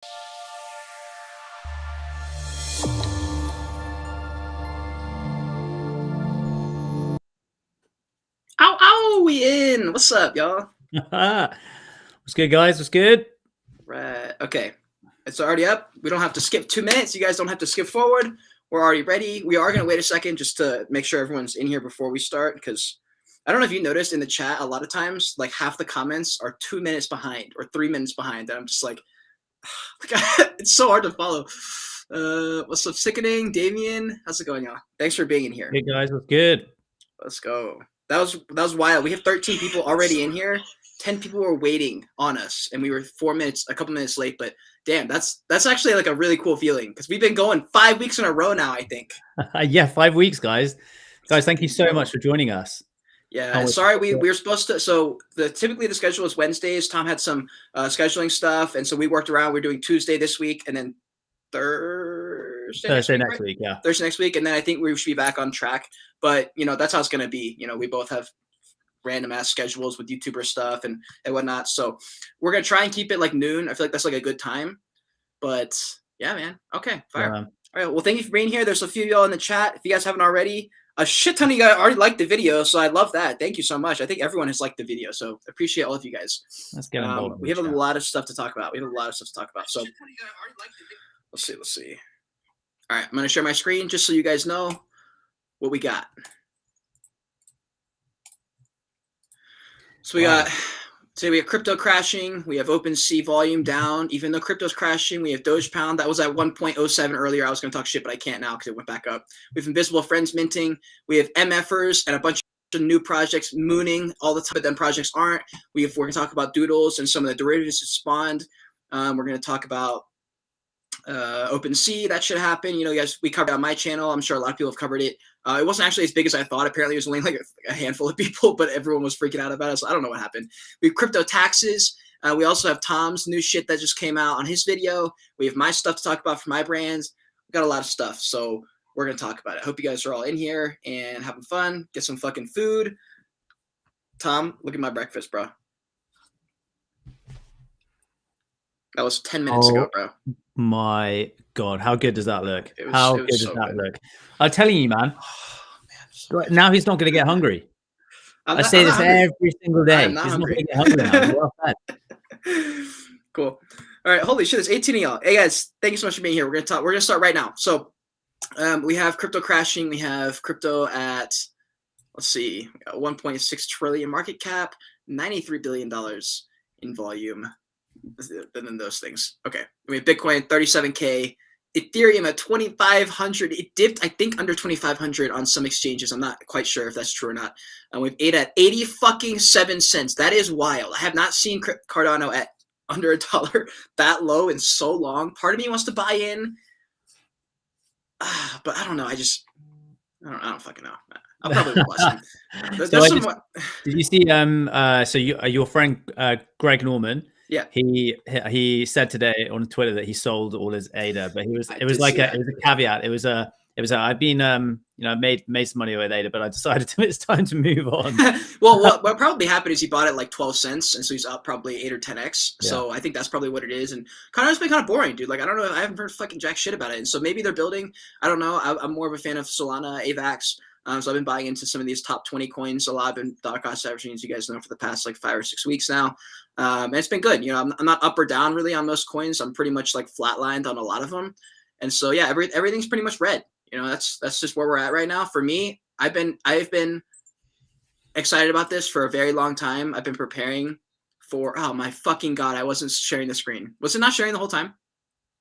Ow, ow, we in. What's up, y'all? What's good, guys? What's good? Right. Okay. It's already up. We don't have to skip 2 minutes. You guys don't have to skip forward. We're already ready. We are going to wait a second just to make sure everyone's in here before we start, because I don't know if you noticed in the chat, a lot of times, like half the comments are 2 minutes behind or 3 minutes behind. And I'm just like, it's so hard to follow. What's up, Sickening? Damien, how's it going, y'all? Thanks for being in here. Hey, guys. What's good? Let's go. That was wild. We have 13 people already in here. 10 people were waiting on us, and we were a couple minutes late. But damn, that's actually like a really cool feeling, because we've been going 5 weeks in a row now, I think. Yeah, 5 weeks, guys. Guys, thank you so much for joining us. Yeah, sorry, we were supposed to. So typically the schedule is Wednesdays. Tom had some scheduling stuff, and so we worked around. We're doing Tuesday this week, and then Thursday next week, yeah. Thursday next week, and then I think we should be back on track. But that's how it's gonna be. We both have random ass schedules with YouTuber stuff and whatnot. So we're gonna try and keep it like noon. I feel like that's like a good time. But yeah, man. Okay, fire. All right. Well, thank you for being here. There's a few of y'all in the chat. If you guys haven't already, a shit ton of you guys already liked the video, so I love that. Thank you so much. I think everyone has liked the video, so appreciate all of you guys. Let's get involved. We have a lot of stuff to talk about. So let's see. All right, I'm gonna share my screen just so you guys know what we got. So we got crypto crashing. We have OpenSea volume down. Even though crypto's crashing, we have Doge Pound. That was at 1.07 earlier. I was going to talk shit, but I can't now because it went back up. We have Invisible Friends minting. We have Mfers and a bunch of new projects mooning all the time, but then projects aren't. We're going to talk about Doodles and some of the derivatives that spawned. We're going to talk about OpenSea. That should happen. Guys, we covered it on my channel. I'm sure a lot of people have covered it. It wasn't actually as big as I thought. Apparently, it was only like a handful of people, but everyone was freaking out about it. So I don't know what happened. We have crypto taxes. We also have Tom's new shit that just came out on his video. We have my stuff to talk about for my brands. We got a lot of stuff, so we're gonna talk about it. I hope you guys are all in here and having fun. Get some fucking food. Tom, look at my breakfast, bro. That was 10 minutes ago, bro. My God, how good does that look? How good does that look? I'm telling you, man. Oh, man, now he's not going to get hungry. I say this every single day. He's not going to get hungry now. Well fed. Cool. All right, holy shit, there's 18 of y'all. Hey guys, thank you so much for being here. We're gonna start right now. So, we have crypto crashing. We have crypto at 1.6 trillion market cap, $93 billion in volume. And then those things. Okay. I mean, Bitcoin 37K, Ethereum at 2,500. It dipped, I think, under 2,500 on some exchanges. I'm not quite sure if that's true or not. And we've at 87 cents. That is wild. I have not seen Cardano at under $1 that low in so long. Part of me wants to buy in, but I don't know. I don't fucking know. I'll probably watch them. Did you see? So your friend Greg Norman. Yeah, he said today on Twitter that he sold all his ADA, but it was a caveat. It was I've been made some money with ADA, but I decided it's time to move on. Well, what probably happened is he bought it like 12 cents, and so he's up probably 8 or 10x. Yeah. So I think that's probably what it is. And Cardano's been kind of boring, dude. Like I don't know, I haven't heard fucking jack shit about it. And so maybe they're building. I don't know. I'm more of a fan of Solana, AVAX. So I've been buying into some of these top 20 coins a lot. I've been dollar cost averaging, as you guys know, for the past like 5 or 6 weeks now. And it's been good. I'm not up or down really on most coins. I'm pretty much like flatlined on a lot of them. And so, yeah, everything's pretty much red. That's just where we're at right now. For me, I've been excited about this for a very long time. I've been preparing for, oh my fucking God, I wasn't sharing the screen. Was it not sharing the whole time?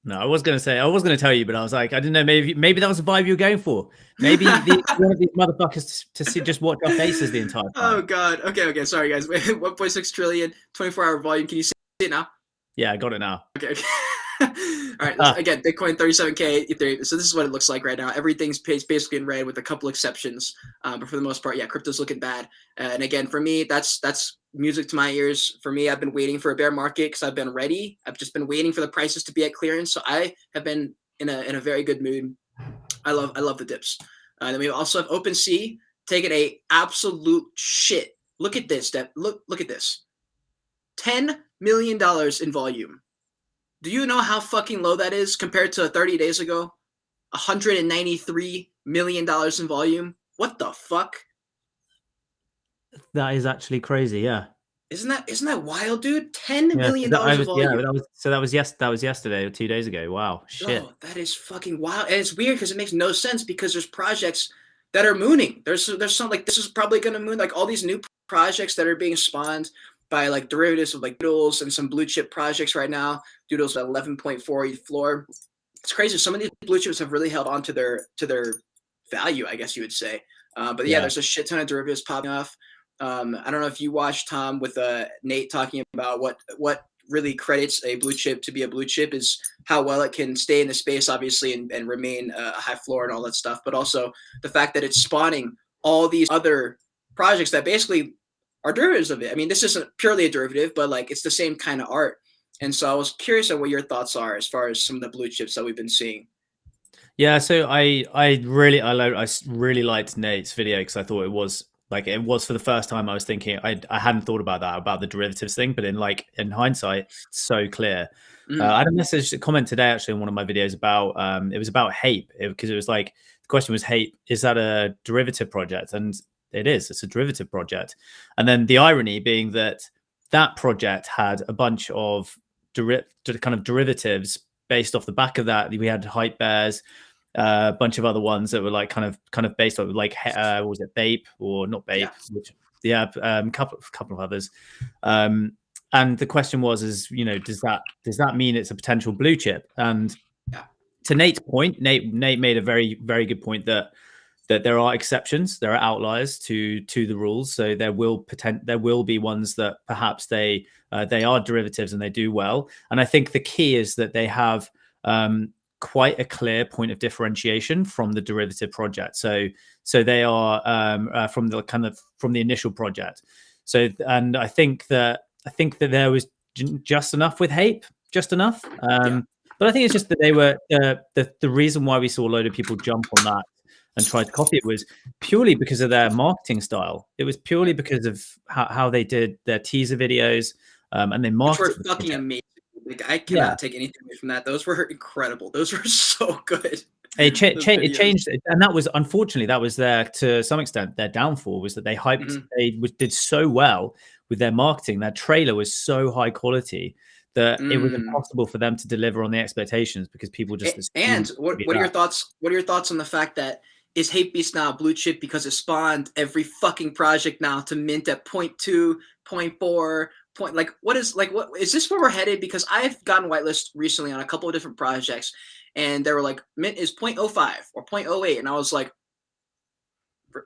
No, I was going to tell you, but I was like, I didn't know, maybe that was the vibe you were going for. Maybe one of these motherfuckers to just watch our faces the entire time. Oh God. Okay. Sorry guys. 1.6 trillion, 24-hour volume. Can you see it now? Yeah, I got it now. Okay. All right. Again, Bitcoin 37K, Ethereum. So this is what it looks like right now. Everything's basically in red with a couple exceptions. But for the most part, yeah, crypto's looking bad. And again, for me, that's music to my ears. For me, I've been waiting for a bear market because I've been ready. I've just been waiting for the prices to be at clearance. So I have been in a very good mood. I love the dips. Then we also have OpenSea taking a absolute shit. Look at this. Look at this. $10 million in volume. Do you know how fucking low that is compared to 30 days ago? $193 million in volume. What the fuck? That is actually crazy. Yeah. Isn't that wild, dude? $10 million of volume. Yeah, that was yesterday or 2 days ago. Wow, shit. Oh, that is fucking wild, and it's weird because it makes no sense because there's projects that are mooning. There's some like this is probably gonna moon, like all these new projects that are being spawned by like derivatives of like Doodles and some blue chip projects right now. Doodles at 11.4 ETH floor. It's crazy. Some of these blue chips have really held on to their value, I guess you would say. But yeah, there's a shit ton of derivatives popping off. I don't know if you watched Tom with Nate talking about what really credits a blue chip to be a blue chip is how well it can stay in the space, obviously, and remain a high floor and all that stuff. But also the fact that it's spawning all these other projects that basically are derivatives of it. I mean, this isn't purely a derivative, but like it's the same kind of art. And so I was curious on what your thoughts are as far as some of the blue chips that we've been seeing. Yeah, so I really liked Nate's video because I thought it was for the first time I was thinking I hadn't thought about that, about the derivatives thing, but in hindsight, it's so clear. I had a comment today actually in one of my videos about it was about HAPE, because it was like the question was, HAPE, is that a derivative project? And it is. It's a derivative project. And then the irony being that project had a bunch of kind of derivatives based off the back of that. We had Hype Bears, a bunch of other ones that were like kind of based on like what was it, Bape or not Bape? Yeah. Couple of others. And the question was, does that mean it's a potential blue chip? And to Nate's point, Nate made a very, very good point that there are exceptions, there are outliers to the rules. So there will be ones that perhaps they are derivatives and they do well. And I think the key is that they have quite a clear point of differentiation from the derivative project. So they are from the initial project. So, and I think that there was just enough with HAPE, just enough. But I think it's just that they were the reason why we saw a load of people jump on that and tried to copy it was purely because of their marketing style. It was purely because of how they did their teaser videos, and they marketed. Which were fucking amazing. Like, I cannot take anything away from that. Those were incredible. Those were so good. It changed, and that was, unfortunately, that was to some extent their downfall, was that they hyped. They did so well with their marketing. Their trailer was so high quality that it was impossible for them to deliver on the expectations because people just. And what are your thoughts? What are your thoughts on the fact that is HateBeast now a blue chip because it spawned every fucking project now to mint at 0.2, 0.4, what is this where we're headed? Because I've gotten whitelist recently on a couple of different projects, and they were like, mint is 0.05 or 0.08, and I was like,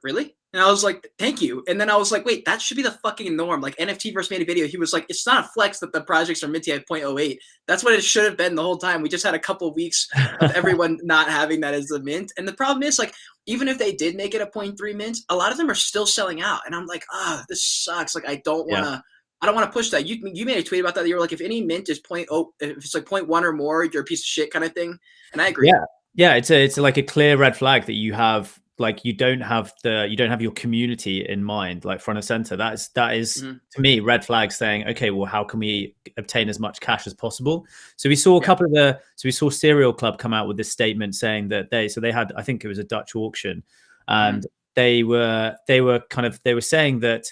really? And I was like, thank you. And then I was like, wait, that should be the fucking norm. Like NFT first made a video. He was like, it's not a flex that the projects are minting at 0.08. That's what it should have been the whole time. We just had a couple of weeks of everyone not having that as a mint. And the problem is, like, even if they did make it a 0.3 mint, a lot of them are still selling out. And I'm like, this sucks. Like, I don't want to push that. You made a tweet about that. You were like, if any mint is 0.0, if it's like 0.1 or more, you're a piece of shit kind of thing. And I agree. Yeah. It's like a clear red flag that you have. Like you don't have your community in mind, like front and center. That is to me red flag saying, okay, well, how can we obtain as much cash as possible? So we saw we saw Serial Club come out with this statement saying that they had, I think it was a Dutch auction, and they were saying that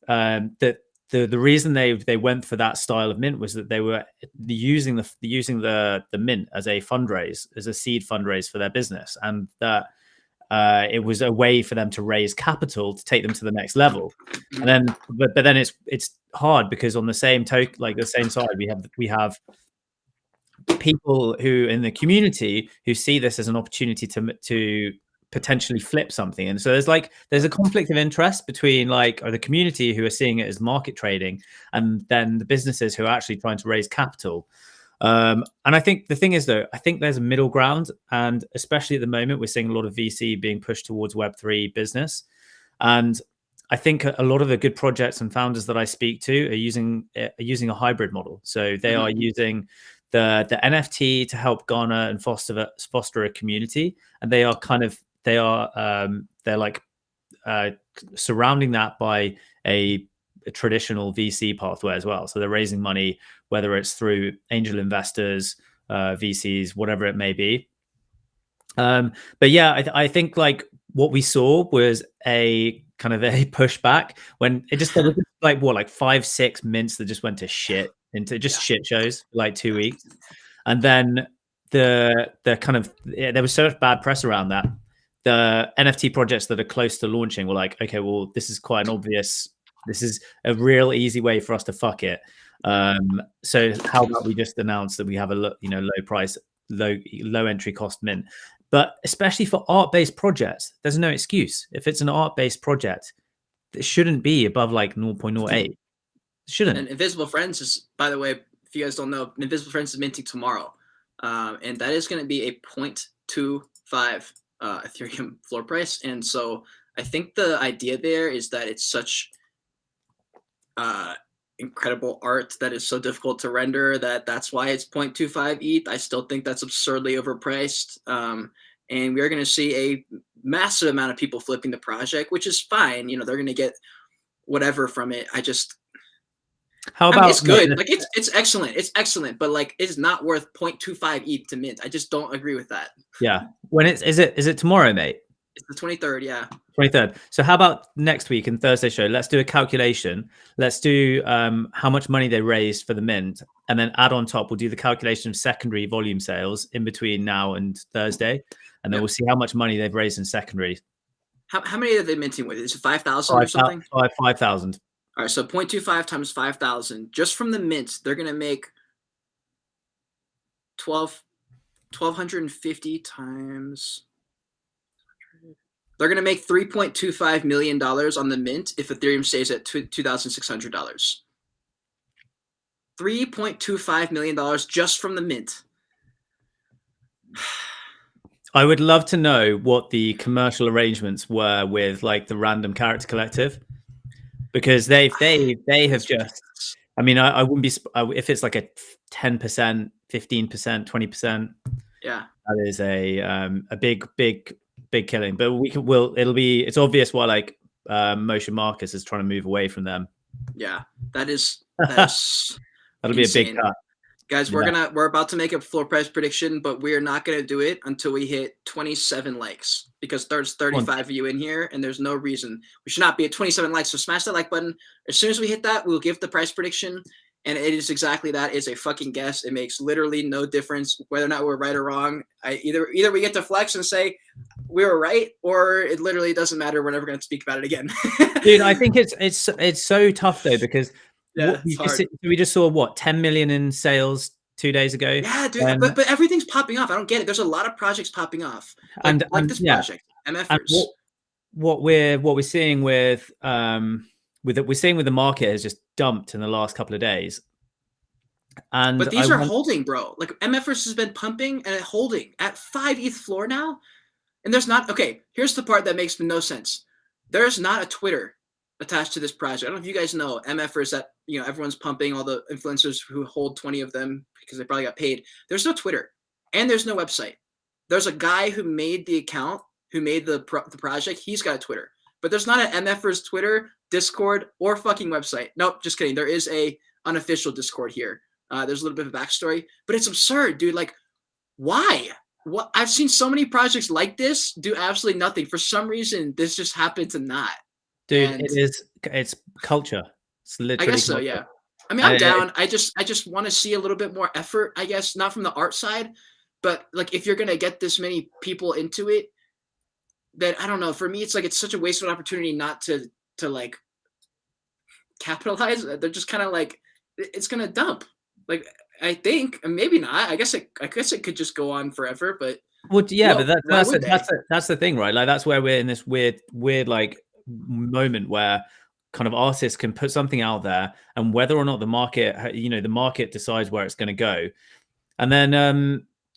that the reason they went for that style of mint was that they were using the mint as a fundraise, as a seed fundraise for their business, and that it was a way for them to raise capital to take them to the next level. And then, but then it's hard because on the same the same side, we have people who in the community who see this as an opportunity to potentially flip something. And so there's a conflict of interest between the community who are seeing it as market trading, and then the businesses who are actually trying to raise capital. And I think the thing is, though, I think there's a middle ground, and especially at the moment, we're seeing a lot of VC being pushed towards Web3 business. And I think a lot of the good projects and founders that I speak to are using a hybrid model. So they are using the NFT to help garner and foster a community, and they're surrounding that by a a traditional VC pathway as well. So they're raising money, whether it's through angel investors, VCs, whatever it may be. But yeah, I think like what we saw was a kind of a pushback when it just, there was like 5-6 mints that just went to shit, into just shit shows for like 2 weeks. And then the kind of, there was so much bad press around that. The NFT projects that are close to launching were like, okay, well, this is quite an obvious, this is a real easy way for us to fuck it. So how about we just announce that we have a low price, low entry cost mint. But especially for art-based projects, there's no excuse. If it's an art-based project, it shouldn't be above like 0.08. It shouldn't. And Invisible Friends is, by the way, if you guys don't know, Invisible Friends is minting tomorrow. And that is going to be a 0.25 Ethereum floor price. And so I think the idea there is that it's such incredible art that is so difficult to render that's why it's 0.25 ETH. I still think that's absurdly overpriced. And we are going to see a massive amount of people flipping the project, which is fine. They're going to get whatever from it. How about, it's good. Like it's excellent. It's excellent, but like it's not worth 0.25 ETH to mint. I just don't agree with that. Yeah. When is it tomorrow, mate? It's the 23rd, yeah. 23rd. So how about next week in Thursday show? Let's do a calculation. Let's do how much money they raised for the mint, and then add on top, we'll do the calculation of secondary volume sales in between now and Thursday, and then we'll see how much money they've raised in secondary. How many are they minting with? Is it 5,000 or something? 5,000. All right, so 0.25 times 5,000. Just from the mint, they're going to make 1,250 times... They're going to make $3.25 million on the mint if Ethereum stays at $2,600. $3.25 million just from the mint. I would love to know what the commercial arrangements were with like the Random Character Collective, because they have just, I mean, I wouldn't be, if it's like a 10%, 15%, 20%. Yeah. That is a big killing, but it's obvious why like Motion Marcus is trying to move away from them. Yeah, that'll be a big cut. Guys, we're about to make a floor price prediction, but we're not going to do it until we hit 27 likes, because there's 35 of you in here and there's no reason we should not be at 27 likes. So smash that like button. As soon as we hit that, we'll give the price prediction. And it is exactly that. It's a fucking guess. It makes literally no difference whether or not we're right or wrong. Either we get to flex and say we were right, or it literally doesn't matter. We're never going to speak about it again. Dude, I think it's so tough though, because we just saw what, 10 million in sales 2 days ago. Yeah, dude. But everything's popping off. I don't get it. There's a lot of projects popping off, like this project, Mfers. What we're seeing with the market has just dumped in the last couple of days. But these are holding, bro. Like Mfers has been pumping and holding at 5 ETH floor now. And there's not, okay, here's the part that makes no sense. There's not a Twitter attached to this project. I don't know if you guys know Mfers, that everyone's pumping, all the influencers who hold 20 of them because they probably got paid. There's no Twitter and there's no website. There's a guy who made the account, who made the project. He's got a Twitter, but there's not an Mfers Twitter, Discord, or fucking website. Nope, just kidding. There is a unofficial Discord here. There's a little bit of a backstory, but it's absurd, dude. Like, why? What? I've seen so many projects like this do absolutely nothing. For some reason, this just happened to not. Dude, it's culture. It's literally, I guess so, culture. Yeah. I mean, I'm down. I just want to see a little bit more effort, I guess, not from the art side, but like if you're gonna get this many people into it, then I don't know. For me, it's like it's such a wasted opportunity not to like capitalize. They're just kind of like, it's gonna dump. Like, I think maybe not. I guess it could just go on forever. But but that's the thing, right? Like that's where we're in this weird like moment where kind of artists can put something out there, and whether or not the market decides where it's going to go, and then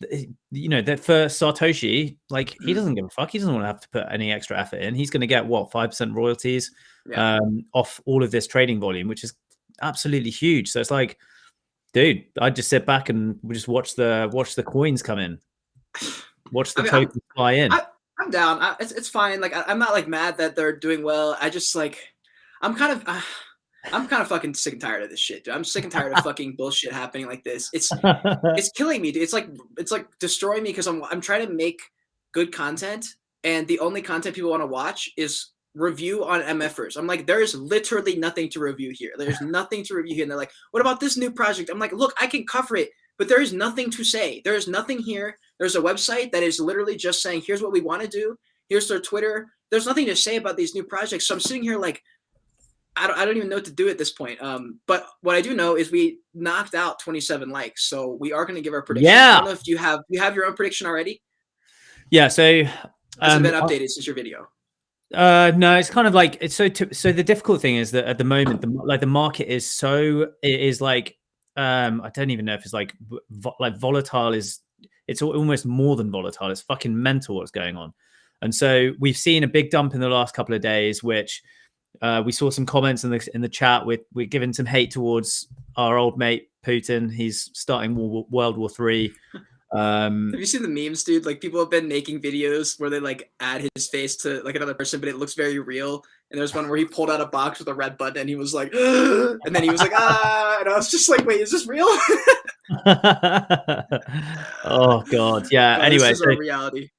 that for Satoshi, like he doesn't give a fuck. He doesn't want to have to put any extra effort in. He's going to get what, 5% royalties off all of this trading volume, which is absolutely huge. So it's like, dude, I'd just sit back and just watch the coins come in, watch the tokens fly in. I'm down. It's fine. Like I'm not like mad that they're doing well. I just like, I'm kind of I'm kind of fucking sick and tired of this shit, dude. I'm sick and tired of fucking bullshit happening like this. It's killing me, dude. It's like destroying me because I'm trying to make good content, and the only content people want to watch is review on MFers. I'm like, there is literally nothing to review here. There's nothing to review here. And they're like, what about this new project? I'm like, look, I can cover it, but there is nothing to say. There is nothing here. There's a website that is literally just saying, here's what we want to do. Here's their Twitter. There's nothing to say about these new projects. So I'm sitting here like, I don't even know what to do at this point. But what I do know is we knocked out 27 likes. So we are going to give our prediction. Yeah. I don't know if you have your own prediction already. Yeah. So has it been updated since your video? No, it's kind of like it's so the difficult thing is that at the moment the market is so it is like I don't even know if it's like volatile it's almost more than volatile. It's fucking mental what's going on. And so we've seen a big dump in the last couple of days, which we saw some comments in the chat. We're giving some hate towards our old mate Putin. He's starting World War III. Have you seen the memes, dude? Like people have been making videos where they like add his face to like another person, but it looks very real. And there's one where he pulled out a box with a red button and he was like, and then he was like, ah, and I was just like, wait, is this real? Oh God, yeah. Oh, anyway, this is our reality.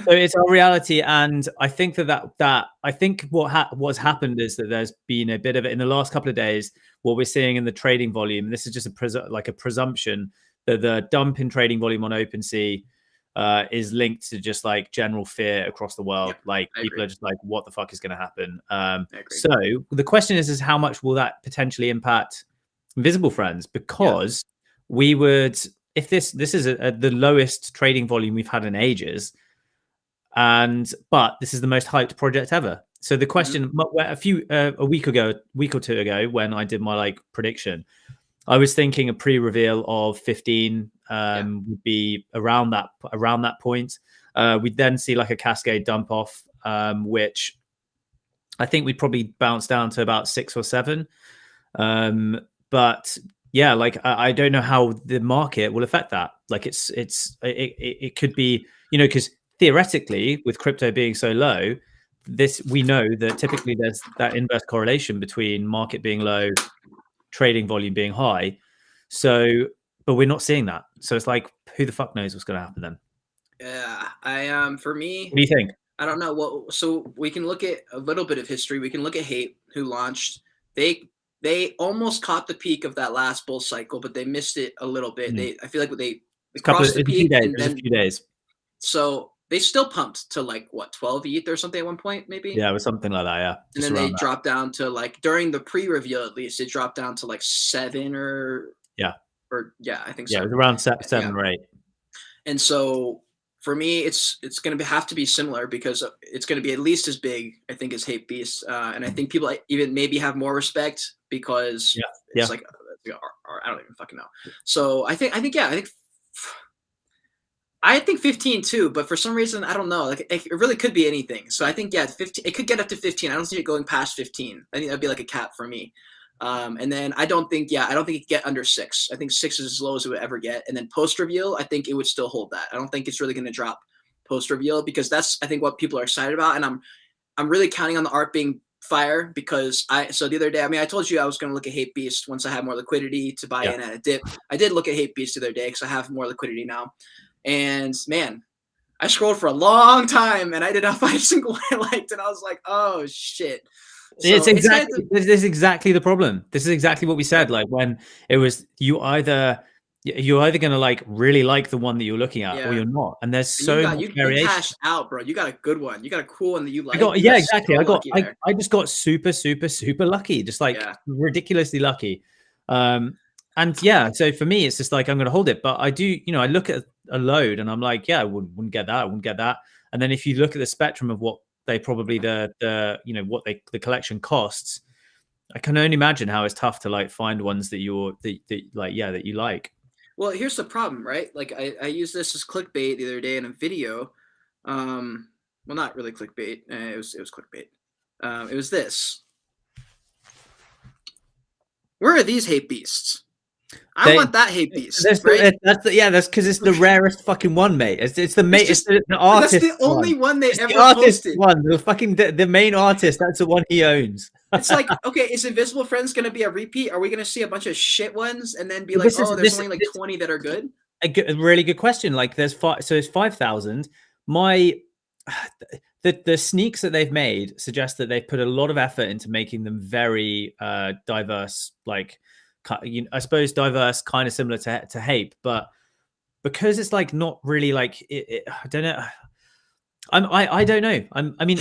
So it's our reality, and I think that I think what's happened is that there's been a bit of it in the last couple of days. What we're seeing in the trading volume, this is just a presumption that the dump in trading volume on OpenSea is linked to just like general fear across the world. Yep, like I people agree. are just like, what the fuck is going to happen? So the question is how much will that potentially impact Invisible Friends? Because we would, if this is the lowest trading volume we've had in ages, but this is the most hyped project ever. So the question, a week or two ago, when I did my like prediction, I was thinking a pre-reveal of 15 would be around that point. We'd then see like a cascade dump off, which I think we'd probably bounce down to about 6 or 7. But yeah, like I don't know how the market will affect that. Like it could be, because theoretically, with crypto being so low, we know that typically there's that inverse correlation between market being low, trading volume being high. So, but we're not seeing that. So it's like, who the fuck knows what's going to happen then? Yeah, for me, what do you think? I don't know. Well, so we can look at a little bit of history. We can look at Hate, who launched. They almost caught the peak of that last bull cycle, but they missed it a little bit. I feel like they crossed the peak and then a few days. So they still pumped to like what 12 ETH or something at one point, maybe. Yeah, it was something like that. Yeah, and then they dropped down to like during the pre-reveal, at least it dropped down to like 7 or I think so. Yeah, it was around 7 or 8. And so for me, it's going to have to be similar because it's going to be at least as big, I think, as Hate Beast, and I think people even maybe have more respect because it's like I don't even fucking know. So I think 15 too, but for some reason I don't know. Like it really could be anything. So I think 15. It could get up to 15. I don't see it going past 15. I think that'd be like a cap for me. And then I don't think it could get under 6. I think 6 is as low as it would ever get. And then post reveal, I think it would still hold that. I don't think it's really going to drop post reveal because that's I think what people are excited about. And I'm really counting on the art being fire because so the other day, I told you I was going to look at Hate Beast once I had more liquidity to buy in at a dip. I did look at Hate Beast the other day because I have more liquidity now. And man, I scrolled for a long time and I did not find a single one I liked. And I was like, oh shit. So this is exactly the problem. This is exactly what we said. Like when it was you're either going to like really like the one that you're looking at or you're not. And there's so much variation. You cashed out, bro. You got a good one. You got a cool one that you like. Exactly. I just got super, super, super lucky. Just like ridiculously lucky. And yeah, so for me, it's just like I'm going to hold it. But I do, I look at a load and I'm like, I wouldn't get that. I wouldn't get that. And then if you look at the spectrum of what they probably the collection costs, I can only imagine how it's tough to like find ones that you like. Well, here's the problem, right? Like I used this as clickbait the other day in a video. Well, not really clickbait. It was clickbait. It was this. Where are these Hate Beasts? I want that Hate Beast. That's because it's the rarest fucking one, mate. It's the artist. That's the only one they ever posted. posted. The main artist. That's the one he owns. It's like, okay, is Invisible Friends going to be a repeat? Are we going to see a bunch of shit ones and then be like, there's only like 20 that are good? A really good question. Like there's so it's 5,000. The sneaks that they've made suggest that they've put a lot of effort into making them very diverse. Like, I suppose diverse, kind of similar to Hape, but because it's like not really like I don't know. I don't know. I mean,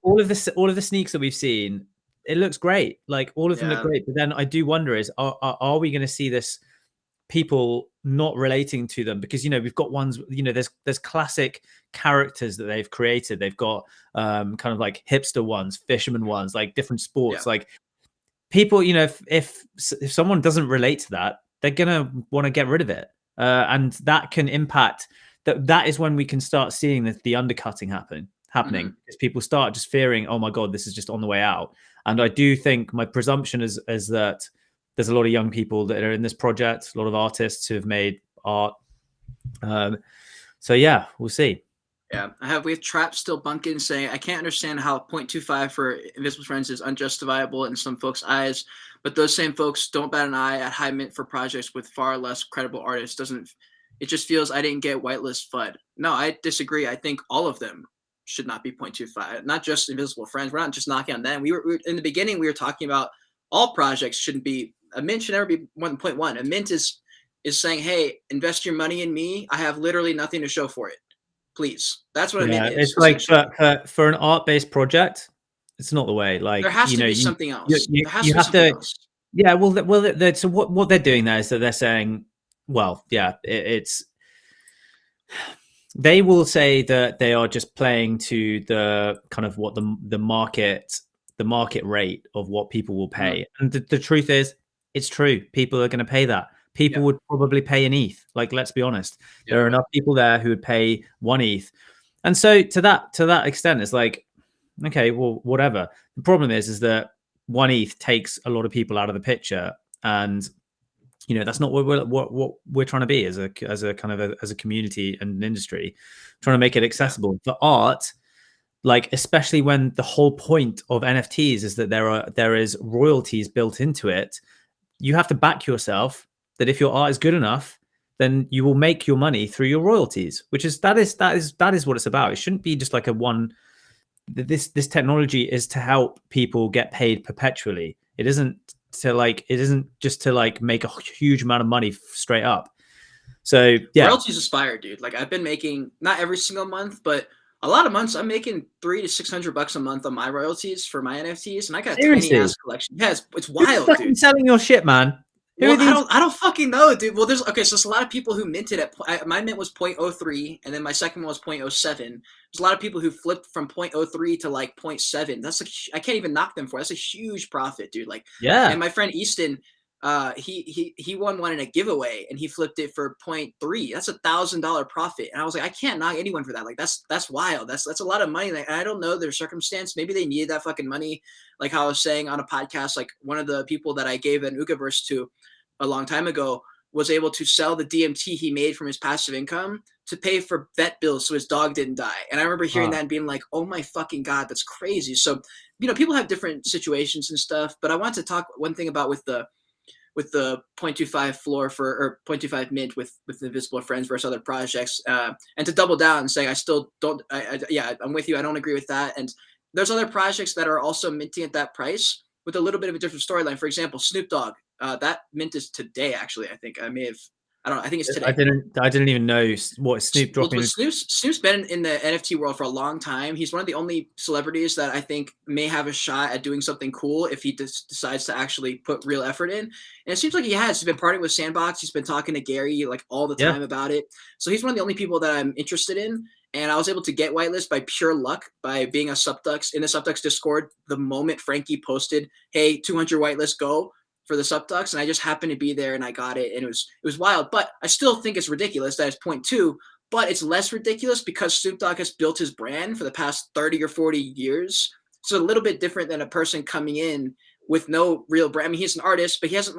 all of the sneaks that we've seen, it looks great. Like all of them look great. But then I do wonder: are we going to see this? People not relating to them, because we've got ones, there's classic characters that they've created. They've got kind of like hipster ones, fisherman ones, like different sports. Like people, if someone doesn't relate to that, they're gonna want to get rid of it, and that can impact. That is when we can start seeing the undercutting happening, because people start just fearing, oh my god, this is just on the way out. And I do think my presumption is that there's a lot of young people that are in this project, a lot of artists who have made art. So yeah, we'll see. Yeah, we have Trap still bunking saying, I can't understand how 0.25 for Invisible Friends is unjustifiable in some folks' eyes, but those same folks don't bat an eye at high mint for projects with far less credible artists. It just feels I didn't get whitelist FUD. No, I disagree. I think all of them should not be 0.25, not just Invisible Friends. We're not just knocking on them. We were in the beginning, we were talking about all projects shouldn't be. A mint should never be 1.1. A mint is saying, hey, invest your money in me. I have literally nothing to show for it. Please. That's what a mint is. It's like for an art-based project, it's not the way. Like there has to be something else. You have to. Yeah, well. So what they're doing there is that they're saying, well, yeah, it's. They will say that they are just playing to the kind of what the market rate of what people will pay, and the truth is, it's true. People are going to pay that. People would probably pay an ETH. Like, let's be honest. There are enough people there who would pay 1 ETH. And so to that extent, it's like, okay, well, whatever. The problem is that 1 ETH takes a lot of people out of the picture. And, that's not what we're trying to be as a kind of as a community and an industry, trying to make it accessible. For art, like, especially when the whole point of NFTs is that there is royalties built into it. You have to back yourself that if your art is good enough, then you will make your money through your royalties, that is what it's about. It shouldn't be just like this technology is to help people get paid perpetually. It isn't just to make a huge amount of money straight up. So yeah. Royalties aspire, dude. Like, I've been making, not every single month, but a lot of months I'm making $300 to $600 a month on my royalties for my NFTs, and I got a tiny ass collection. Yeah, it's wild, dude. Selling your shit, man. Well, I don't fucking know, dude. Well, so there's a lot of people who minted my mint was 0.03, and then my second one was 0.07. There's a lot of people who flipped from 0.03 to like 0.7. That's like, I can't even knock them for. That's a huge profit, dude. Like, yeah. And my friend Easton, he won one in a giveaway, and he flipped it for 0.3. That's $1,000 profit, and I was like, I can't knock anyone for that. Like, that's wild. That's a lot of money. Like, I don't know their circumstance. Maybe they needed that fucking money. Like how I was saying on a podcast, like one of the people that I gave an Ugaverse to a long time ago was able to sell the DMT he made from his passive income to pay for vet bills so his dog didn't die. And I remember hearing that and being like, oh my fucking God, that's crazy. So, people have different situations and stuff, but I want to talk one thing about with the 0.25 floor or 0.25 mint with Invisible Friends versus other projects, and to double down and say, I still don't, I'm with you. I don't agree with that. And there's other projects that are also minting at that price with a little bit of a different storyline. For example, Snoop Dogg, that mint is today. Actually, I think I think it's today. I didn't even know what Snoop dropping. Well, Snoop's been in the NFT world for a long time. He's one of the only celebrities that I think may have a shot at doing something cool if he decides to actually put real effort in. And it seems like he has. He's been partnering with Sandbox. He's been talking to Gary like all the time about it. So he's one of the only people that I'm interested in. And I was able to get whitelist by pure luck by being a Subdux in the Subdux Discord the moment Frankie posted, hey, 200 whitelist, go for the Subdux, and I just happened to be there and I got it, and it was wild. But I still think it's ridiculous that it's 0.2, but it's less ridiculous because Snoop Dogg has built his brand for the past 30 or 40 years. So a little bit different than a person coming in with no real brand. I mean, he's an artist, but he hasn't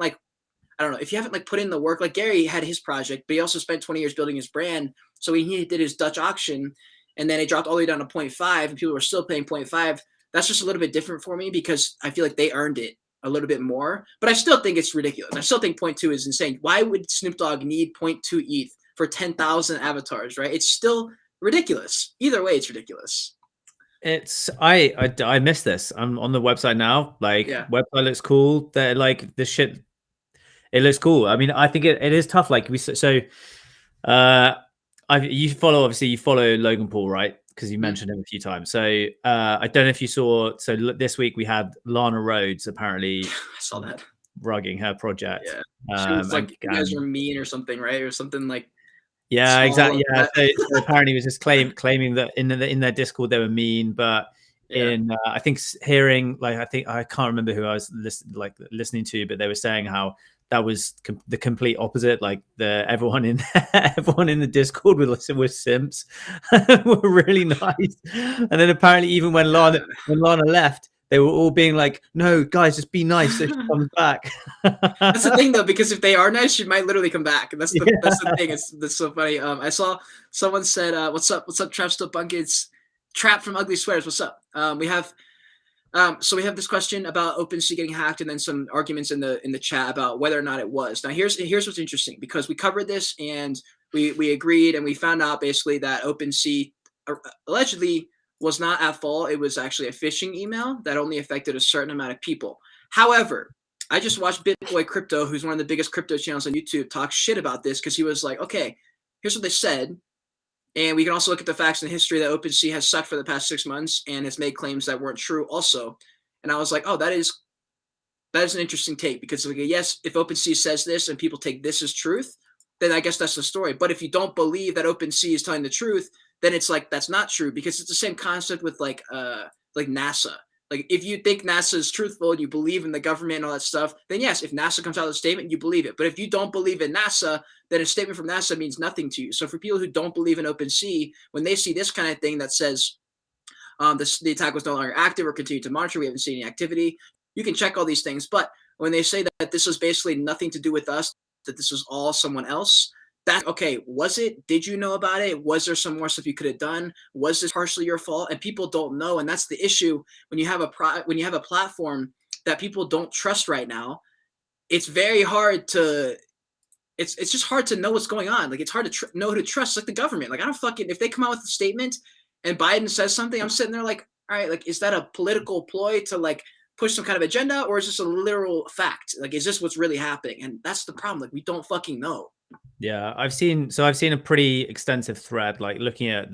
I don't know, if you haven't put in the work, like Gary had his project, but he also spent 20 years building his brand. So he did his Dutch auction, and then it dropped all the way down to 0.5, and people were still paying 0.5. that's just a little bit different for me because I feel like they earned it a little bit more. But I still think it's ridiculous. I still think 0.2 is insane. Why would Snoop Dogg need 0.2 ETH for 10,000 avatars, right? It's still ridiculous. Either way, it's ridiculous. It's I miss this. I'm on the website now. Like, website looks cool. They're like this shit. It looks cool. I mean, I think it is tough. Like you follow Logan Paul, right? Because you mentioned him a few times. So I don't know if you saw. So this week we had Lana Rhodes apparently. I saw that rugging her project. Yeah, she was like, "You guys are mean" or something, right? Or something like. Yeah, exactly. Yeah, so apparently, it was just claiming that in their Discord they were mean, but in I think hearing I can't remember who I was listening to, but they were saying how that was the complete opposite. Like everyone in the Discord was simps, were really nice, and then apparently even when Lana left, they were all being like, "No, guys, just be nice so she comes back." That's the thing, though, because if they are nice, she might literally come back. And that's the thing. That's so funny. I saw someone said, "What's up? What's up, Trap Still Buckets? Trap from Ugly Swears. What's up?" We have this question about OpenSea getting hacked, and then some arguments in the chat about whether or not it was. Now, here's what's interesting, because we covered this and we agreed, and we found out basically that OpenSea allegedly was not at fault. It was actually a phishing email that only affected a certain amount of people. However, I just watched BitBoy Crypto, who's one of the biggest crypto channels on YouTube, talk shit about this, because he was like, okay, here's what they said. And we can also look at the facts and history that OpenSea has sucked for the past 6 months and has made claims that weren't true also. And I was like, oh, that is an interesting take, because yes, if OpenSea says this and people take this as truth, then I guess that's the story. But if you don't believe that OpenSea is telling the truth, then it's like, that's not true, because it's the same concept with like NASA. Like, if you think NASA is truthful and you believe in the government and all that stuff, then yes, if NASA comes out with a statement, you believe it. But if you don't believe in NASA, then a statement from NASA means nothing to you. So for people who don't believe in OpenSea, when they see this kind of thing that says the attack was no longer active or continued to monitor, we haven't seen any activity, you can check all these things. But when they say that this was basically nothing to do with us, that this was all someone else, okay, was it? Did you know about it? Was there some more stuff you could have done? Was this partially your fault? And people don't know, and that's the issue when you have a platform that people don't trust right now. It's very hard to. It's just hard to know what's going on. Like, it's hard to know who to trust. Like the government. Like, I don't fucking, if they come out with a statement and Biden says something, I'm sitting there like, all right, like, is that a political ploy to like push some kind of agenda, or is this a literal fact? Like, is this what's really happening? And that's the problem. Like, we don't fucking know. Yeah, I've seen a pretty extensive thread, like looking at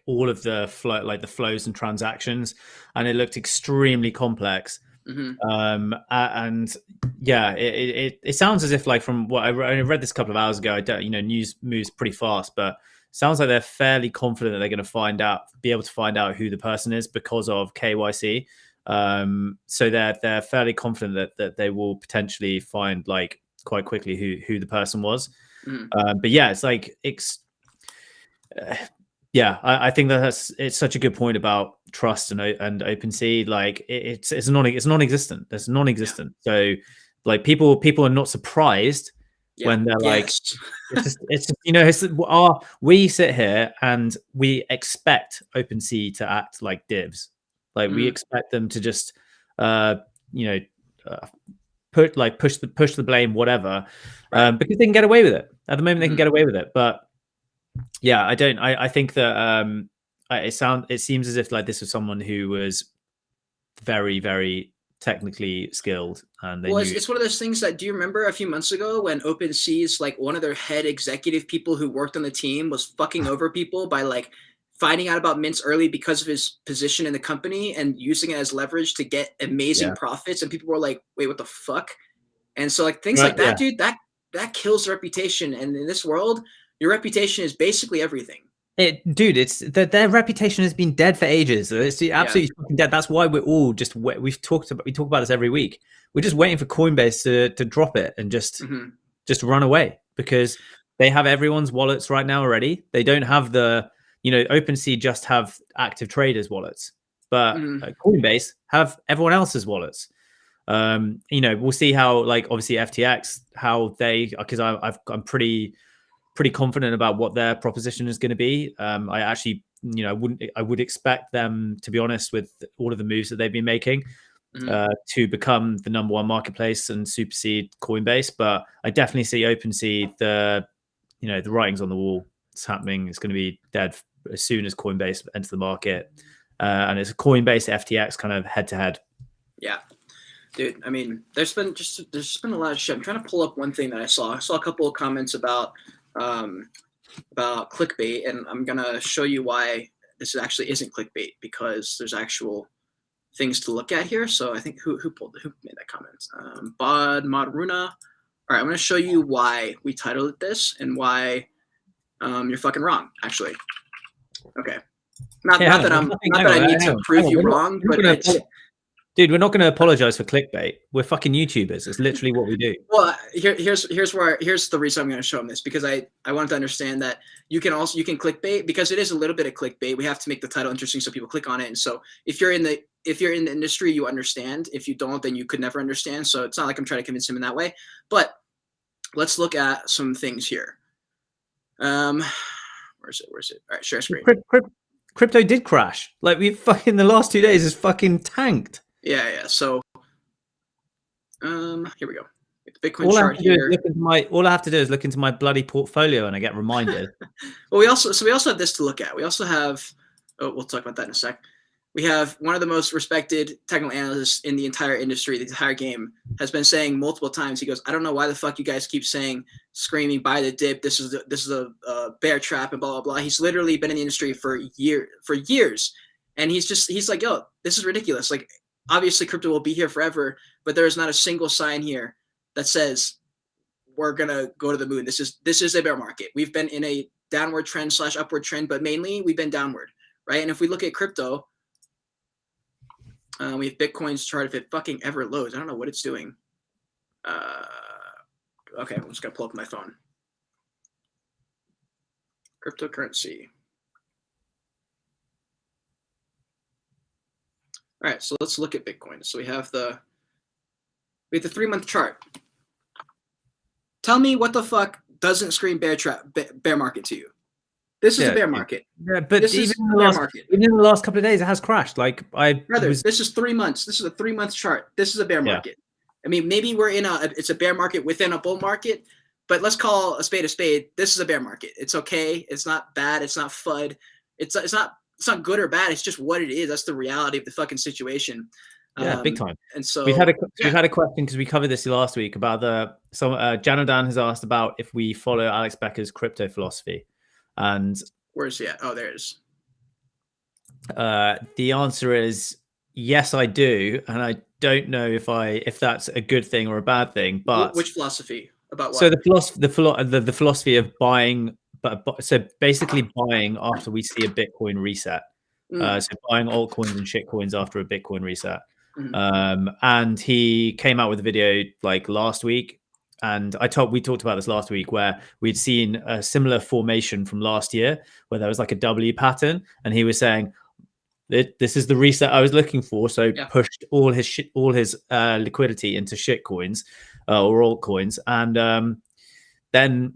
all of the flow, like the flows and transactions, and it looked extremely complex. Mm-hmm. And yeah, it sounds as if, like, from what I read this a couple of hours ago, news moves pretty fast, but sounds like they're fairly confident that they're going to be able to find out who the person is because of KYC. So they're fairly confident that they will potentially find, like, quite quickly who the person was. But yeah, it's like I think it's such a good point about trust and OpenSea. Like, it's non-existent. It's non-existent. So like people are not surprised when they're like, it's just, we sit here and we expect OpenSea to act like divs. Like, we expect them to just push the blame, whatever, because they can get away with it. At the moment, they can get away with it. But yeah, I think that it seems as if, like, this was someone who was very, very technically skilled, and it's one of those things that, do you remember a few months ago when OpenSea's, like, one of their head executive people who worked on the team was fucking over people by, like, finding out about mints early because of his position in the company and using it as leverage to get amazing profits, and people were like, wait, what the fuck? And so, like, things like that, dude, that kills the reputation. And in this world, your reputation is basically everything. Dude, it's that their reputation has been dead for ages. It's absolutely fucking dead. That's why we're all just we talk about this every week. We're just waiting for Coinbase to drop it and just run away, because they have everyone's wallets right now already. They don't have the OpenSea just have active traders wallets, but Coinbase have everyone else's wallets. We'll see how, like, obviously FTX, how they, because I'm pretty confident about what their proposition is going to be. I actually I would expect them, to be honest, with all of the moves that they've been making, to become the number one marketplace and supersede Coinbase. But I definitely see OpenSea, the writing's on the wall. It's happening. It's going to be dead as soon as Coinbase enters the market. And it's a Coinbase FTX kind of head to head. Yeah, dude. I mean, there's been a lot of shit. I'm trying to pull up one thing that I saw. I saw a couple of comments about clickbait, and I'm gonna show you why this actually isn't clickbait, because there's actual things to look at here. So I think who made that comment? Bod Modruna. All right, I'm gonna show you why we titled it this and why you're fucking wrong. Actually, okay. Not that I need to prove you wrong, but dude, we're not going to apologize for clickbait. We're fucking YouTubers. It's literally what we do. Well, here's the reason I'm going to show them this, because I wanted to understand that you can clickbait, because it is a little bit of clickbait. We have to make the title interesting so people click on it. And so if you're in the industry, you understand. If you don't, then you could never understand. So it's not like I'm trying to convince him in that way. But let's look at some things here. Where is it? All right, share screen. Crypto did crash. Like, we fucking, the last 2 days is fucking tanked. Yeah. So, here we go. The Bitcoin chart here. All I have to do is look into my bloody portfolio, and I get reminded. Well, we also have this to look at. We also have. Oh, we'll talk about that in a sec. We have one of the most respected technical analysts in the entire industry, the entire game, has been saying multiple times. He goes, I don't know why the fuck you guys keep screaming, buy the dip. This is a bear trap and blah, blah, blah. He's literally been in the industry for years. And he's like, yo, this is ridiculous. Like, obviously crypto will be here forever, but there is not a single sign here that says we're going to go to the moon. This is a bear market. We've been in a downward trend / upward trend, but mainly we've been downward, right? And if we look at crypto, we have Bitcoin's chart. If it fucking ever loads, I don't know what it's doing. Okay, I'm just gonna pull up my phone. Cryptocurrency. All right, so let's look at Bitcoin. So we have the 3-month chart. Tell me what the fuck doesn't scream bear market to you? This is a bear market. Yeah, but even in the last couple of days, it has crashed. Like, this is 3 months. This is a 3-month chart. This is a bear market. I mean, maybe we're it's a bear market within a bull market, but let's call a spade a spade. This is a bear market. It's okay. It's not bad. It's not FUD. It's not good or bad. It's just what it is. That's the reality of the fucking situation. Yeah, big time. And so we've had a question, because we covered this last week about Janodan has asked about if we follow Alex Becker's crypto philosophy. And where's he at? Oh, there it is. The answer is yes, I do, and I don't know if that's a good thing or a bad thing. But which philosophy about what? So the philosophy of buying, so basically buying after we see a Bitcoin reset. So buying altcoins and shitcoins after a Bitcoin reset. And he came out with a video like last week. And we talked about this last week, where we'd seen a similar formation from last year, where there was like a W pattern, and he was saying, "This is the reset I was looking for." So pushed all his liquidity into shitcoins or altcoins, and then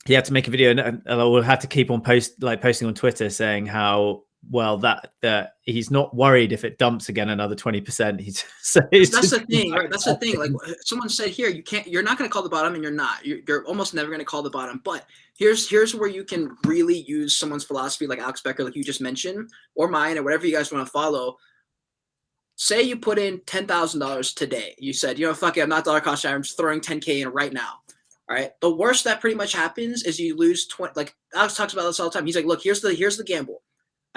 he had to make a video, and we'll have to keep on posting on Twitter saying how that he's not worried if it dumps again another 20%. That's the thing, right? That's the thing. Like someone said here, you're not going to call the bottom, and you're not. You're almost never going to call the bottom. But here's where you can really use someone's philosophy, like Alex Becker, like you just mentioned, or mine, or whatever you guys want to follow. Say you put in $10,000 today. You said, fuck it, I'm not dollar cost average. I'm just throwing 10K in right now. All right. The worst that pretty much happens is you lose 20. Like Alex talks about this all the time. He's like, look, here's the gamble.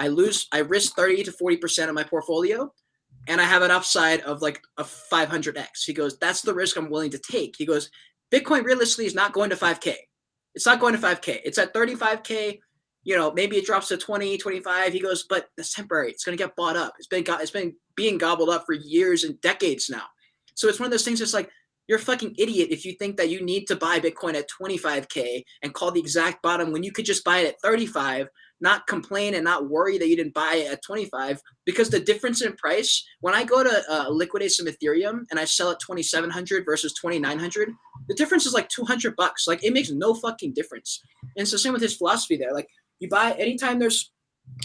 I risk 30 to 40% of my portfolio, and I have an upside of like a 500x. He goes, that's the risk I'm willing to take. He goes, Bitcoin realistically is not going to 5K. It's not going to 5K. It's at 35K. Maybe it drops to 20, 25. He goes, but that's temporary. It's going to get bought up. It's been being gobbled up for years and decades now. So it's one of those things that's like, you're a fucking idiot if you think that you need to buy Bitcoin at 25K and call the exact bottom when you could just buy it at 35, not complain and not worry that you didn't buy it at 25, because the difference in price, when I go to liquidate some Ethereum and I sell at 2,700 versus 2,900, the difference is like $200. Like, it makes no fucking difference. And it's the same with his philosophy there. Like, you buy anytime there's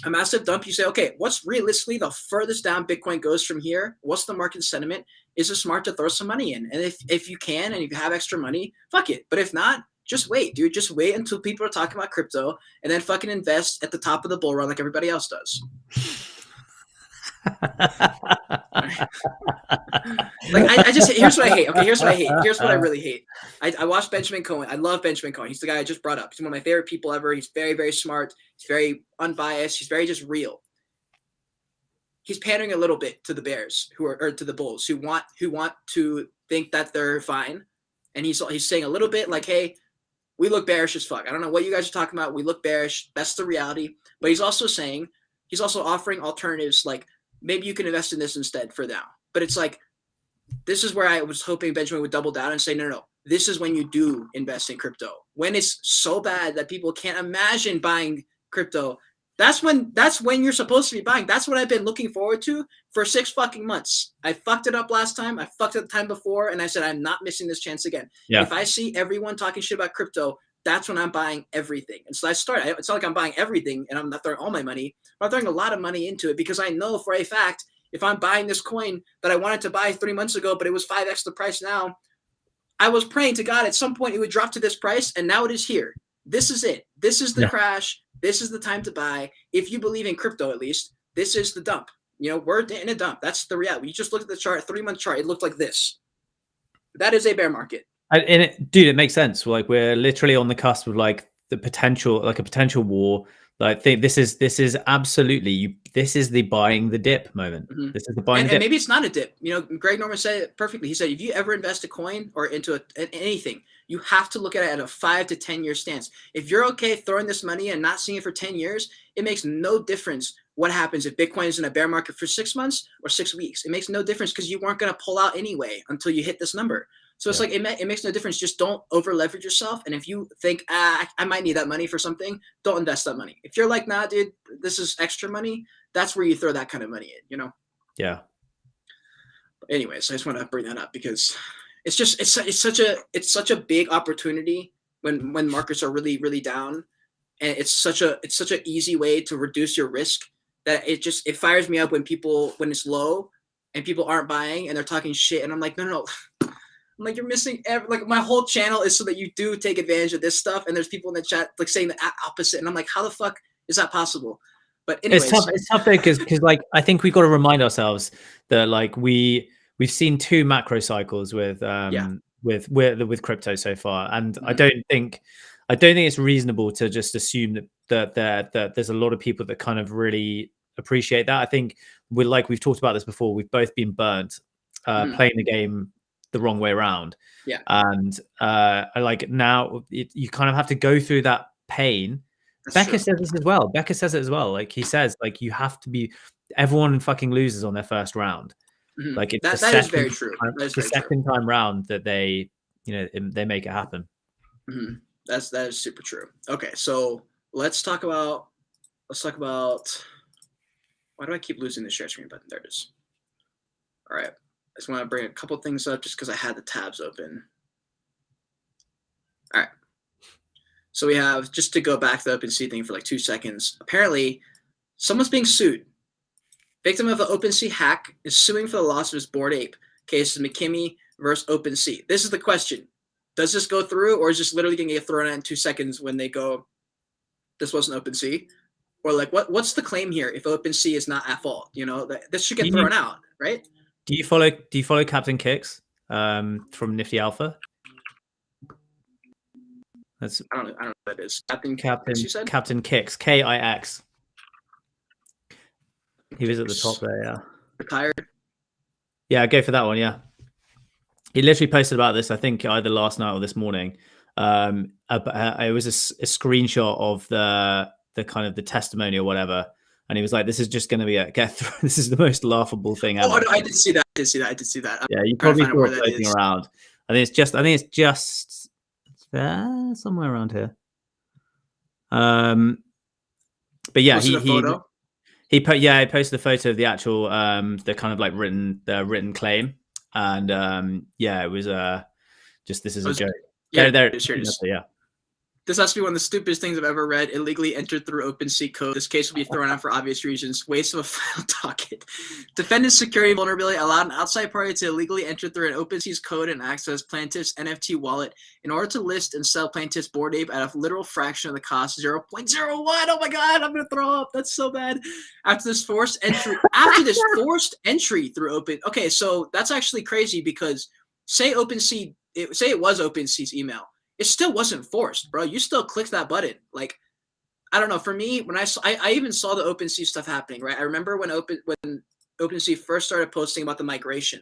a massive dump, you say, okay, what's realistically the furthest down Bitcoin goes from here? What's the market sentiment? Is it smart to throw some money in? And if you can, and if you have extra money, fuck it. But if not, just wait, dude. Just wait until people are talking about crypto, and then fucking invest at the top of the bull run like everybody else does. Like I just here's what I hate. Okay, here's what I hate. Here's what I really hate. I watched Benjamin Cohen. I love Benjamin Cohen. He's the guy I just brought up. He's one of my favorite people ever. He's very, very smart. He's very unbiased. He's very just real. He's pandering a little bit to the bears or to the bulls who want to think that they're fine. And he's saying a little bit like, hey, we look bearish as fuck. I don't know what you guys are talking about. We look bearish. That's the reality. But he's also offering alternatives like maybe you can invest in this instead for now. But it's like, this is where I was hoping Benjamin would double down and say, no. This is when you do invest in crypto. When it's so bad that people can't imagine buying crypto, that's when you're supposed to be buying. That's what I've been looking forward to for 6 fucking months. I fucked it up last time. I fucked it the time before. And I said, I'm not missing this chance again. Yeah. If I see everyone talking shit about crypto, that's when I'm buying everything. And so I started. It's not like I'm buying everything and I'm not throwing all my money. But I'm throwing a lot of money into it because I know for a fact, if I'm buying this coin that I wanted to buy 3 months ago, but it was 5x the price now, I was praying to God at some point it would drop to this price, and now it is here. This is it. This is the crash. This is the time to buy. If you believe in crypto, at least, this is the dump. We're in a dump. That's the reality. You just look at the chart, 3-month chart. It looked like this. That is a bear market. Dude, it makes sense. Like we're literally on the cusp of like the potential, like a potential war. Like, I think this is absolutely this is the buying the dip moment. Mm-hmm. This is the buying dip. And maybe it's not a dip. Greg Norman said it perfectly. He said, if you ever invest a coin or into anything, you have to look at it at a 5 to 10 year stance. If you're okay throwing this money and not seeing it for 10 years, it makes no difference what happens if Bitcoin is in a bear market for 6 months or 6 weeks. It makes no difference because you weren't going to pull out anyway until you hit this number. So it's like it makes no difference. Just don't over leverage yourself. And if you think, I might need that money for something, don't invest that money. If you're like, nah, dude, this is extra money, that's where you throw that kind of money in, Yeah. But anyways, I just want to bring that up because it's such a big opportunity when markets are really, really down. And it's such an easy way to reduce your risk that it fires me up when it's low and people aren't buying and they're talking shit. And I'm like, no. I'm like, you're missing like my whole channel is so that you do take advantage of this stuff. And there's people in the chat like saying the opposite. And I'm like, how the fuck is that possible? But anyways. It's tough because like, I think we've got to remind ourselves that like we've seen 2 macro cycles with crypto so far. And mm-hmm. I don't think it's reasonable to just assume that there's a lot of people that kind of really appreciate that. I think we've talked about this before. We've both been burnt playing the game the wrong way around. Yeah. And like now you kind of have to go through that pain. That's Becca true. Says this as well. Becca says it as well. Like he says, like you have to be. Everyone fucking loses on their first round. Mm-hmm. Like it's that is very true. It's the second time round that they make it happen. Mm-hmm. That is super true. Okay, so let's talk about. Why do I keep losing the share screen button? There it is. All right. I just want to bring a couple things up just because I had the tabs open. All right. So we have, just to go back to the OpenSea thing for like 2 seconds. Apparently, someone's being sued. Victim of an OpenSea hack is suing for the loss of his Bored Ape. Case is McKimmey versus OpenSea. This is the question. Does this go through, or is this literally going to get thrown out in 2 seconds when they go, this wasn't OpenSea? Or like, what's the claim here if OpenSea is not at fault? This should get thrown out, right? Do you follow Captain Kicks from Nifty Alpha? I don't know what that is. Captain Kicks, Kix. He was at the top there, yeah. Retired? Yeah, go for that one, yeah. He literally posted about this, I think, either last night or this morning. It was a screenshot of the kind of the testimony or whatever. And he was like, this is just going to be this is the most laughable thing ever. Oh, no, I did see that. Yeah, you probably saw it floating around. I think it's just there, somewhere around here. But yeah, he posted a photo of the actual the kind of like written claim, and yeah, it was just this is a joke. Yeah, there, sure it is. Yeah. This has to be one of the stupidest things I've ever read. Illegally entered through OpenSea code. This case will be thrown out for obvious reasons. Waste of a file docket. Defendant's security vulnerability allowed an outside party to illegally enter through an OpenSea's code and access plaintiff's NFT wallet in order to list and sell plaintiff's Bored Ape at a literal fraction of the cost, 0.01. Oh my god, I'm gonna throw up. That's so bad. After this forced entry through Open. Okay, so that's actually crazy because say it was OpenSea's email. It still wasn't forced, bro. You still clicked that button. Like, I don't know. For me, when I even saw the OpenSea stuff happening, right? I remember when OpenSea first started posting about the migration.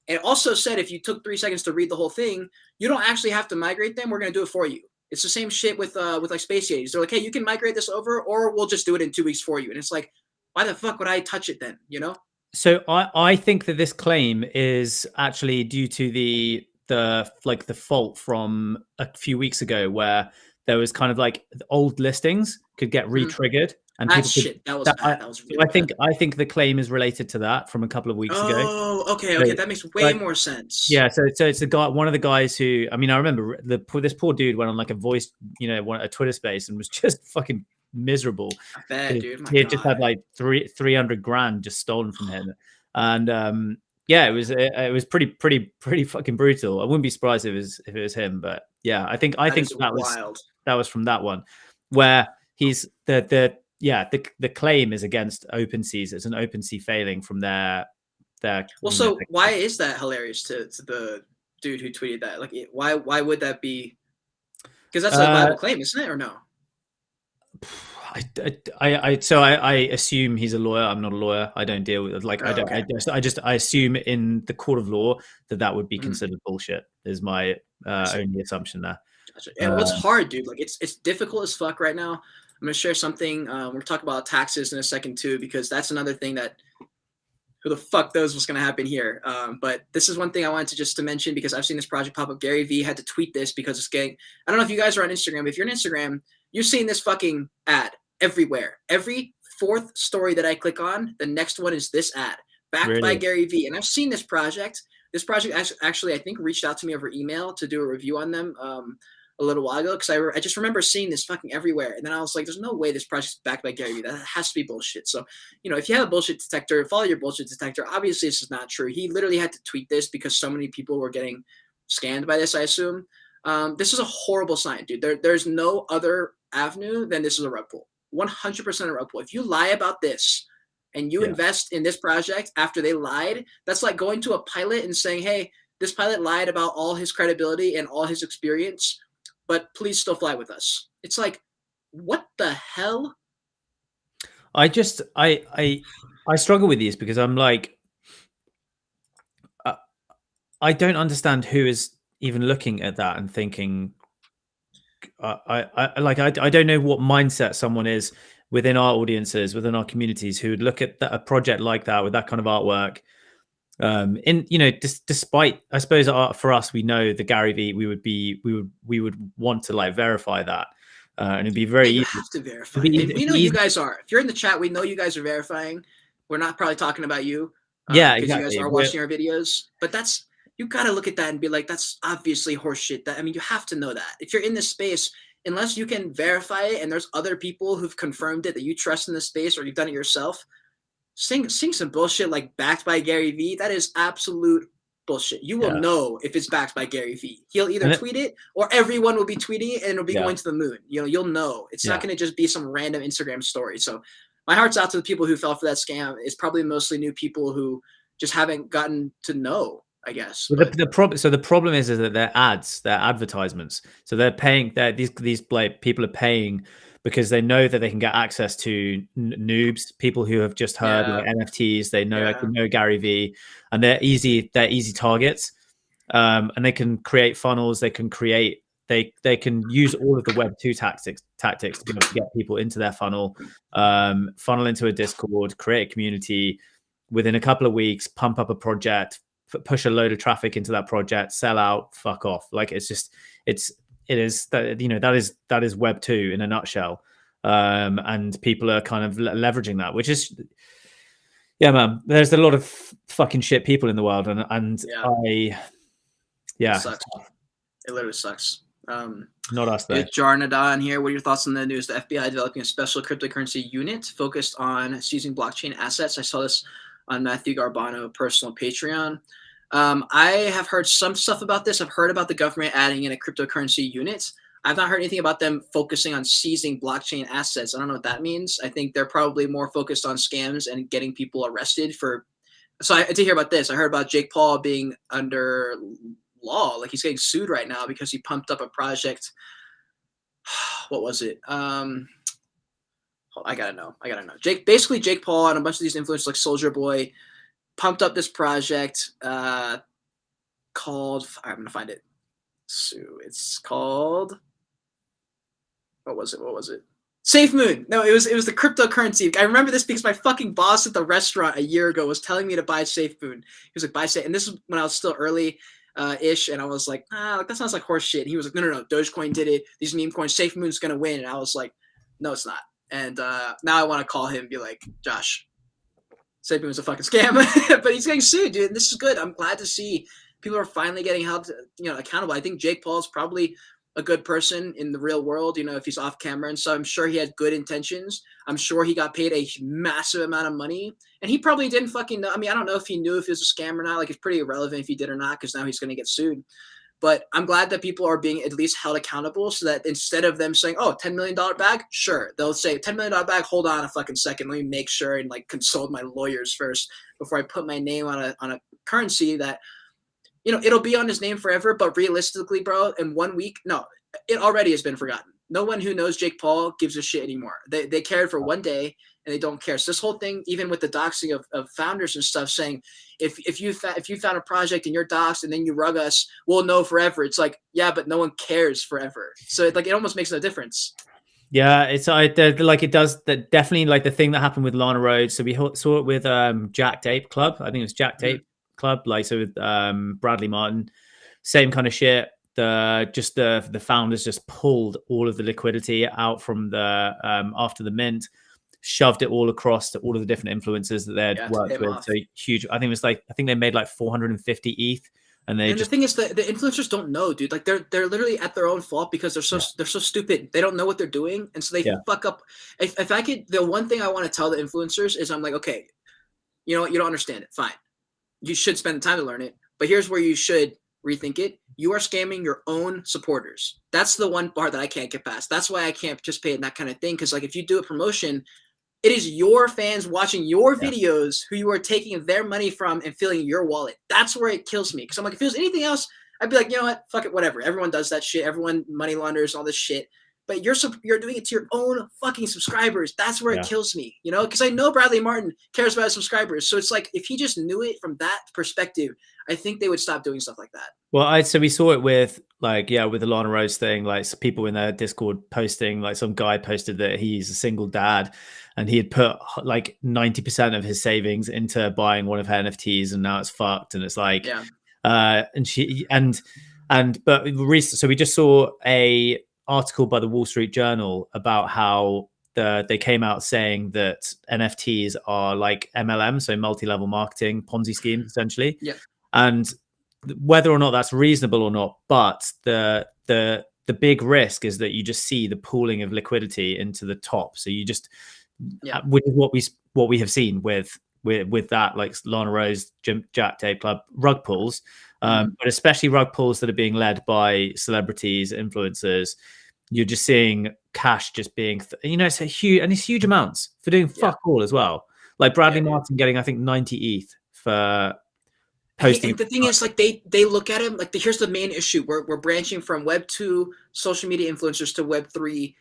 And it also said if you took 3 seconds to read the whole thing, you don't actually have to migrate them. We're gonna do it for you. It's the same shit with like Space Yeti's. They're like, hey, you can migrate this over, or we'll just do it in 2 weeks for you. And it's like, why the fuck would I touch it then? You know? So I think that this claim is actually due to the fault from a few weeks ago where there was kind of like old listings could get re-triggered and that was bad. That was really bad. I think the claim is related to that from a couple of weeks ago. Oh, okay, that makes way more sense. Yeah, so it's the guy, one of the guys who, I mean, I remember this poor dude went on like a voice, a Twitter space and was just fucking miserable. I bet, dude. He had just had like 300 grand just stolen from him, and yeah, it was pretty fucking brutal. I wouldn't be surprised if it was him, but yeah, I think that was from that one where he's the claim is against OpenSea. It's an OpenSea failing from their. Well, so why is that hilarious to the dude who tweeted that? Like, why would that be? Because that's a viable claim, isn't it, or no? I assume he's a lawyer. I'm not a lawyer. I don't deal with I assume in the court of law that would be considered bullshit. Is my only assumption there. Gotcha. And what's hard, dude? Like it's difficult as fuck right now. I'm gonna share something. We're gonna talk about taxes in a second too, because that's another thing that who the fuck knows what's gonna happen here. But this is one thing I wanted to mention because I've seen this project pop up. Gary Vee had to tweet this because it's getting. I don't know if you guys are on Instagram. But if you're on Instagram, you've seen this fucking ad everywhere. Every fourth story that I click on, the next one is this ad backed by Gary Vee. And I've seen this project. This project actually, I think, reached out to me over email to do a review on them a little while ago because I just remember seeing this fucking everywhere. And then I was like, there's no way this project's backed by Gary Vee. That has to be bullshit. So, if you have a bullshit detector, follow your bullshit detector. Obviously, this is not true. He literally had to tweet this because so many people were getting scammed by this, I assume. This is a horrible sign, dude. There's no other avenue than this is a rug pull. 100% a rug pull. If you lie about this and you invest in this project after they lied, that's like going to a pilot and saying, hey, this pilot lied about all his credibility and all his experience, but please still fly with us. It's like, what the hell? I struggle with these because I'm like, I don't understand who is even looking at that and thinking, I don't know what mindset someone is within our audiences, within our communities, who would look at a project like that with that kind of artwork. Despite, I suppose, for us, we know the Gary Vee, we would want to like verify that, and it'd be very easy. You have to verify. We know you guys are. If you're in the chat, we know you guys are verifying. We're not probably talking about you. Yeah, because exactly. You guys are watching our videos, but you got to look at that and be like, that's obviously horseshit. You have to know that. If you're in this space, unless you can verify it and there's other people who've confirmed it that you trust in the space or you've done it yourself, sing some bullshit like backed by Gary Vee. That is absolute bullshit. You will know if it's backed by Gary Vee. He'll either tweet it or everyone will be tweeting it and it'll be going to the moon. You'll know. It's not going to just be some random Instagram story. So my heart's out to the people who fell for that scam. It's probably mostly new people who just haven't gotten to know, I guess. The problem is that they're ads, they're advertisements. So they're paying. These people are paying because they know that they can get access to noobs, people who have just heard like NFTs. They know Gary Vee, and they're easy targets. And they can create funnels. They can use all of the Web 2 tactics to be able to get people into their funnel, funnel into a Discord, create a community. Within a couple of weeks, pump up a project, push a load of traffic into that project, sell out, fuck off. Like it is that is Web 2 in a nutshell. And people are kind of leveraging that, which is, man, there's a lot of fucking shit people in the world. It sucks. It literally sucks. Not us, though. Jarnadon here. What are your thoughts on the news? The FBI developing a special cryptocurrency unit focused on seizing blockchain assets. I saw this on Matthew Garbanno personal Patreon. I have heard some stuff about this. I've heard about the government adding in a cryptocurrency unit. I've not heard anything about them focusing on seizing blockchain assets. I don't know what that means. I think they're probably more focused on scams and getting people arrested for. So I did hear about this. I heard about Jake Paul being under law. Like he's getting sued right now because he pumped up a project. What was it? I gotta know. Jake Paul and a bunch of these influencers like Soulja Boy pumped up this project called. I'm gonna find it. So it's called. What was it? Safe Moon. No, it was the cryptocurrency. I remember this because my fucking boss at the restaurant a year ago was telling me to buy Safe Moon. He was like, buy Safe. And this is when I was still early ish. And I was like, that sounds like horse shit. And he was like, no. Dogecoin did it. These meme coins, Safe Moon's going to win. And I was like, no, it's not. And now I want to call him and be like, Josh, Safe Moon's a fucking scam. But he's getting sued, dude. And this is good. I'm glad to see people are finally getting held, accountable. I think Jake Paul is probably a good person in the real world, if he's off camera. And so I'm sure he had good intentions. I'm sure he got paid a massive amount of money. And he probably didn't fucking know. I mean, I don't know if he knew if it was a scam or not. Like, it's pretty irrelevant if he did or not, because now he's going to get sued. But I'm glad that people are being at least held accountable so that instead of them saying, oh, $10 million bag, sure. They'll say $10 million bag, hold on a fucking second. Let me make sure and consult my lawyers first before I put my name on a currency that, it'll be on his name forever, but realistically, bro, in 1 week, no, it already has been forgotten. No one who knows Jake Paul gives a shit anymore. They cared for 1 day and they don't care. So this whole thing, even with the doxing of founders and stuff, saying if you found a project and you're doxed and then you rug us, we'll know forever. It's like, yeah, but no one cares forever. So it almost makes no difference. Yeah, it does that definitely, the thing that happened with Lana Rhoades. So we saw it with Jack Tape Club. I think it was Jack Tape Club. With Bradley Martin, same kind of shit. The founders just pulled all of the liquidity out from the after the mint, shoved it all across to all of the different influencers that they had worked with. Off. So huge. I think they made 450 ETH. And the thing is that the influencers don't know, dude. They're literally at their own fault because they're so stupid. They don't know what they're doing, and so they fuck up. If I could, the one thing I want to tell the influencers is, I'm like, okay, you know what, you don't understand it. Fine, you should spend the time to learn it. But here's where you should rethink it. You are scamming your own supporters. That's the one part that I can't get past. That's why I can't participate in that kind of thing. Because if you do a promotion, it is your fans watching your videos who you are taking their money from and filling your wallet. That's where it kills me. Because I'm like, if it was anything else, I'd be like, you know what? Fuck it, whatever. Everyone does that shit. Everyone money launders, all this shit. But you're doing it to your own fucking subscribers. That's where it kills me, because I know Bradley Martin cares about his subscribers. So it's like, if he just knew it from that perspective, I think they would stop doing stuff like that. Well, so we saw it with with the Lana Rhoades thing, people in their Discord posting, some guy posted that he's a single dad and he had put 90% of his savings into buying one of her NFTs, and now it's fucked. And it's so we just saw a article by the Wall Street Journal about how they came out saying that NFTs are like MLM, so multi-level marketing Ponzi schemes essentially. Yeah. And whether or not that's reasonable or not, but the big risk is that you just see the pooling of liquidity into the top. So you just, which is what we have seen with that, Lana Rhoades, Jack Tape Club, rug pulls, but especially rug pulls that are being led by celebrities, influencers. You're just seeing cash just being, it's huge amounts for doing fuck all as well. Like Bradley Martin getting, I think, 90 ETH for posting. And the thing is, they look at him here's the main issue. We're branching from Web 2 social media influencers to Web 3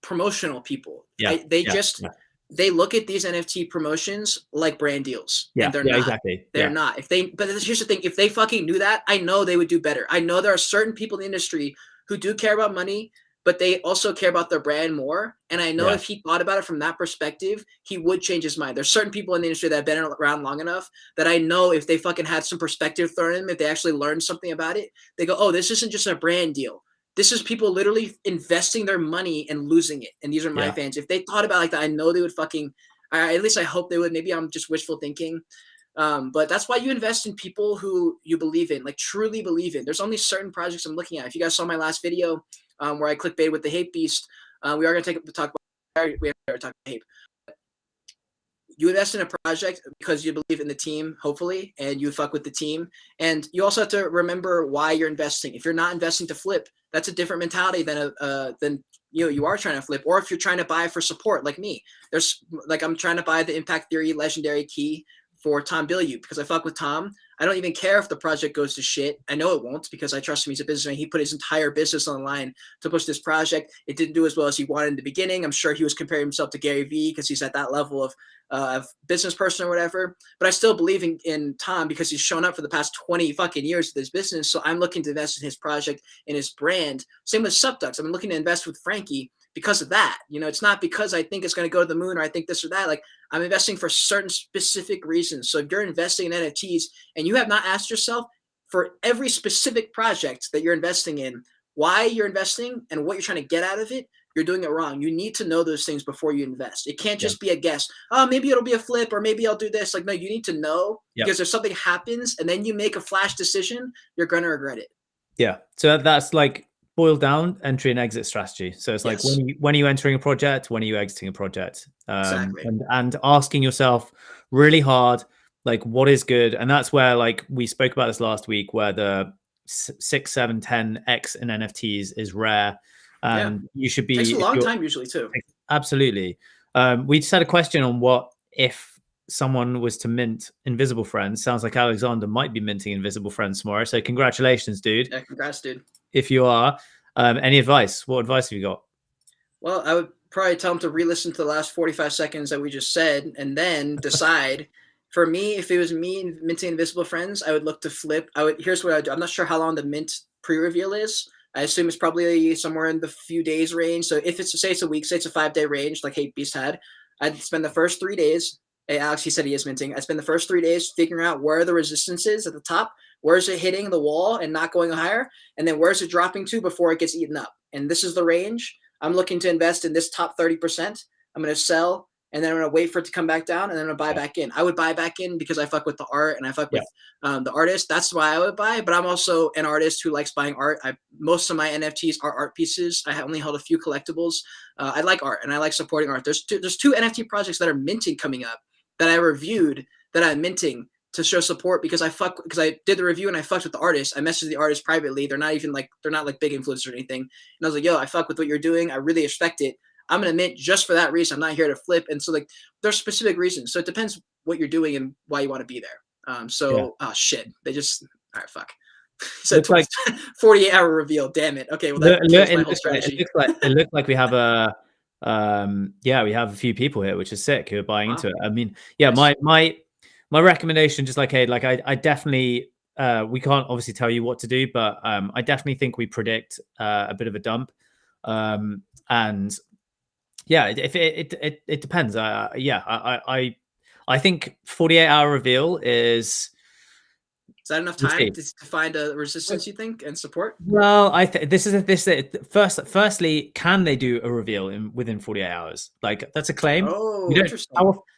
promotional people. They look at these NFT promotions like brand deals. Yeah, and they're not. Exactly. They're not. But here's the thing. If they fucking knew that, I know they would do better. I know there are certain people in the industry who do care about money, but they also care about their brand more. And I know if he thought about it from that perspective, he would change his mind. There's certain people in the industry that have been around long enough that I know if they fucking had some perspective thrown in them, if they actually learned something about it, they go, oh, this isn't just a brand deal. This is people literally investing their money and losing it. And these are my fans. If they thought about it like that, I know they would fucking, at least I hope they would. Maybe I'm just wishful thinking. But that's why you invest in people who you believe in, like truly believe in. There's only certain projects I'm looking at. If you guys saw my last video where I clickbait with the hate beast, we are going to talk about, we have to talk about hate. You invest in a project because you believe in the team, hopefully, and you fuck with the team. And you also have to remember why you're investing. If you're not investing to flip, that's a different mentality than you are trying to flip. Or if you're trying to buy for support, like me, I'm trying to buy the Impact Theory Legendary Key for Tom Bilyeu because I fuck with Tom. I don't even care if the project goes to shit. I know it won't because I trust him. He's a businessman. He put his entire business on the line to push this project. It didn't do as well as he wanted in the beginning. I'm sure he was comparing himself to Gary Vee because he's at that level of business person or whatever. But I still believe in Tom because he's shown up for the past 20 fucking years with his business. So I'm looking to invest in his project and his brand. Same with Subducks. I'm looking to invest with Frankie because of that. It's not because I think it's going to go to the moon or I think this or that. Like, I'm investing for certain specific reasons. So if you're investing in NFTs and you have not asked yourself for every specific project that you're investing in, why you're investing and what you're trying to get out of it, you're doing it wrong. You need to know those things before you invest. It can't just be a guess. Oh, maybe it'll be a flip or maybe I'll do this. Like, no, you need to know because if something happens and then you make a flash decision, you're going to regret it. Yeah. So that's like boiled down entry and exit strategy. So it's like when are you entering a project, when are you exiting a project? Exactly. And asking yourself really hard, like what is good. And that's where, like we spoke about this last week, where the 6, 7, 10x in NFTs is rare. And you should be. It takes a long time usually too. Absolutely. We just had a question on what if someone was to mint Invisible Friends. Sounds like Alexander might be minting Invisible Friends tomorrow. So congratulations, dude. Yeah, congrats, dude. If you are, any advice? What advice have you got? Well, I would probably tell him to re-listen to the last 45 seconds that we just said and then decide. For me, if it was me minting Invisible Friends, I would look to flip. Here's what I would do. I'm not sure how long the mint pre-reveal is. I assume it's probably somewhere in the few days range. So if it's, say it's a week, say it's a 5-day range like Hate Beast had, I'd spend the first 3 days. Hey, Alex, he said he is minting. I'd spend the first 3 days figuring out where the resistance is at the top. Where is it hitting the wall and not going higher? And then where's it dropping to before it gets eaten up? And this is the range. I'm looking to invest in this top 30%. I'm going to sell, and then I'm going to wait for it to come back down, and then I'm going to buy back in. I would buy back in because I fuck with the art and I fuck with the artist. That's why I would buy. But I'm also an artist who likes buying art. Most of my NFTs are art pieces. I only held a few collectibles. I like art, and I like supporting art. There's two NFT projects that are minting coming up that I reviewed that I'm minting to show support because I did the review and I fucked with the artist. I messaged the artist privately. They're not big influencers or anything. And I was like, yo, I fuck with what you're doing. I really respect it. I'm going to mint just for that reason. I'm not here to flip. And so like there's specific reasons. So it depends what you're doing and why you want to be there. Shit. They just, all right, fuck. So it's like 48-hour reveal. Damn it. Okay. Well, it looks like we have we have a few people here, which is sick, who are buying into it. I mean, my recommendation, just like, hey, like I definitely, we can't obviously tell you what to do, but I definitely think we predict a bit of a dump. And yeah, if it depends. I think 48-hour reveal is that enough time to find a resistance, you think, and support? Well, firstly, can they do a reveal within 48 hours? Like, that's a claim. Oh, interesting.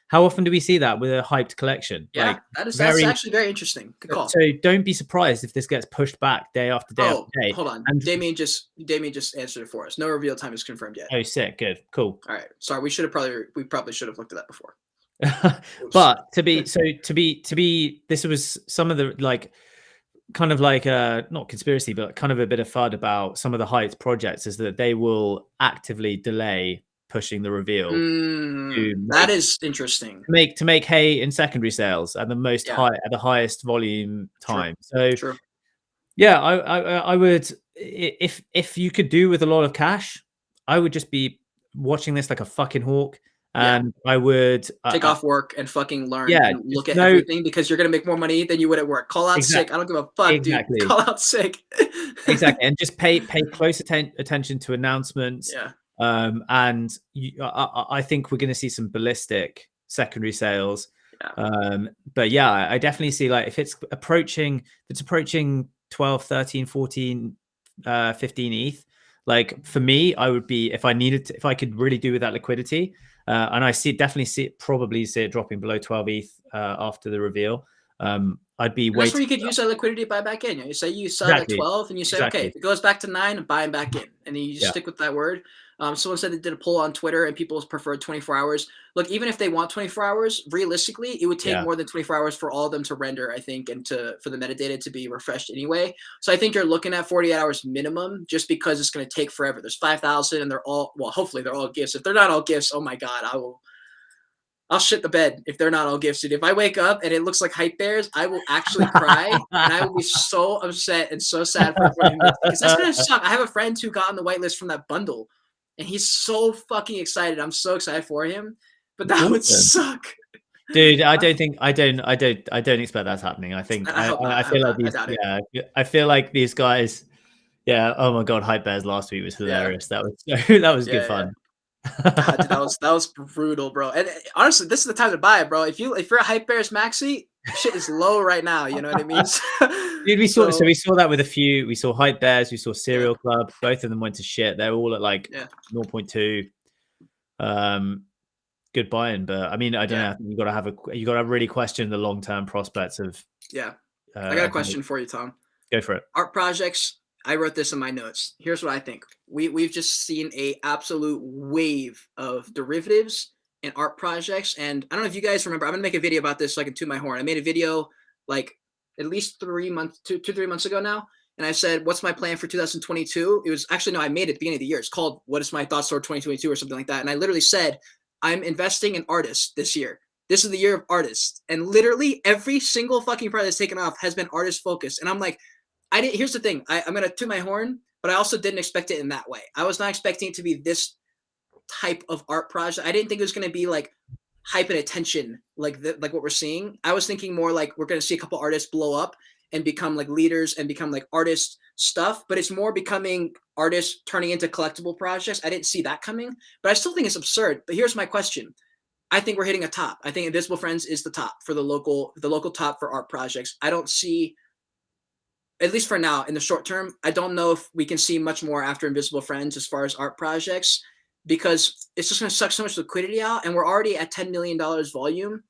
How often do we see that with a hyped collection? Yeah, like, that's actually very interesting. Good call. So don't be surprised if this gets pushed back day after day after day. Hold on. And Damien just answered it for us. No reveal time is confirmed yet. Oh, sick. Good. Cool. All right. Sorry, we probably should have looked at that before. But to be this was some of the, like, kind of like not conspiracy, but kind of a bit of FUD about some of the hyped projects is that they will actively delay pushing the reveal. That is interesting. To make hay in secondary sales at the highest volume time. True. Yeah, I would, if you could do with a lot of cash, I would just be watching this like a fucking hawk. And I would take off work and fucking learn and look at everything, because you're going to make more money than you would at work. Call out sick. I don't give a fuck, dude. Call out sick. Exactly. And just pay close attention to announcements. Yeah. And I think we're going to see some ballistic secondary sales. Yeah. But yeah, I definitely see, like, if it's approaching 12, 13, 14, 15 ETH, like, for me, I would be, if I could really do with that liquidity, and I probably see it dropping below 12 ETH after the reveal. I'd be waiting. That's where you could use that liquidity to buy back in. You say you sell at 12 and you say, okay, if it goes back to 9, buy them back in. And then you just stick with that word. Someone said they did a poll on Twitter and people preferred 24 hours. Look, even if they want 24 hours, realistically, it would take more than 24 hours for all of them to render, I think, and for the metadata to be refreshed anyway. So I think you're looking at 48 hours minimum just because it's going to take forever. There's 5,000 and they're all, well, hopefully they're all gifts. If they're not all gifts, oh my God, I'll shit the bed if they're not all gifted. If I wake up and it looks like hype bears, I will actually cry and I will be so upset and so sad for him because that's gonna suck. I have a friend who got on the whitelist from that bundle, and he's so fucking excited. I'm so excited for him, but that would suck, dude. I don't expect that's happening. I think I feel like these guys. Yeah. Oh my God, hype bears last week was hilarious. That was good fun. God, dude, that was brutal, bro. And honestly, this is the time to buy it, bro. If you're a hype bears maxi, shit is low right now. You know what I mean? Dude, we saw that with a few. We saw hype bears. We saw Serial Club. Both of them went to shit. They're all at like 0.2. Good buy-in, but I mean, I don't know. You got to really question the long-term prospects of. Yeah, I got a question for you, Tom. Go for it. Art projects. I wrote this in my notes. Here's what I think. We've just seen a absolute wave of derivatives and art projects. And I don't know if you guys remember, I'm going to make a video about this so I can toot my horn. I made a video like at least 3 months ago now. And I said, what's my plan for 2022? It was actually, no, I made it at the beginning of the year. It's called What is my thoughts for 2022 or something like that. And I literally said, I'm investing in artists this year. This is the year of artists. And literally every single fucking project that's taken off has been artist focused. And I'm like, here's the thing. I'm going to toot my horn, but I also didn't expect it in that way. I was not expecting it to be this type of art project. I didn't think it was going to be like hype and attention like what we're seeing. I was thinking more like we're going to see a couple artists blow up and become like leaders and become like artist stuff, but it's more becoming artists turning into collectible projects. I didn't see that coming, but I still think it's absurd. But here's my question. I think we're hitting a top. I think Invisible Friends is the top for the local top for art projects. I don't see, at least for now, in the short term, I don't know if we can see much more after Invisible Friends as far as art projects, because it's just going to suck so much liquidity out, and we're already at $10 million volume.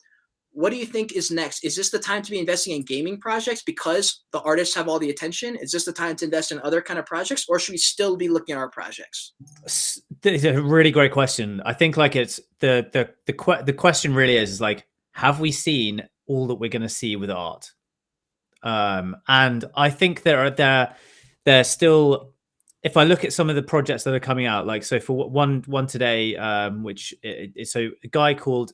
What do you think is next? Is this the time to be investing in gaming projects because the artists have all the attention? Is this the time to invest in other kind of projects, or should we still be looking at art projects? It's a really great question. I think like it's the question really is like, have we seen all that we're going to see with art? And I think they're still, if I look at some of the projects that are coming out, like, so for one today, which is so a guy called,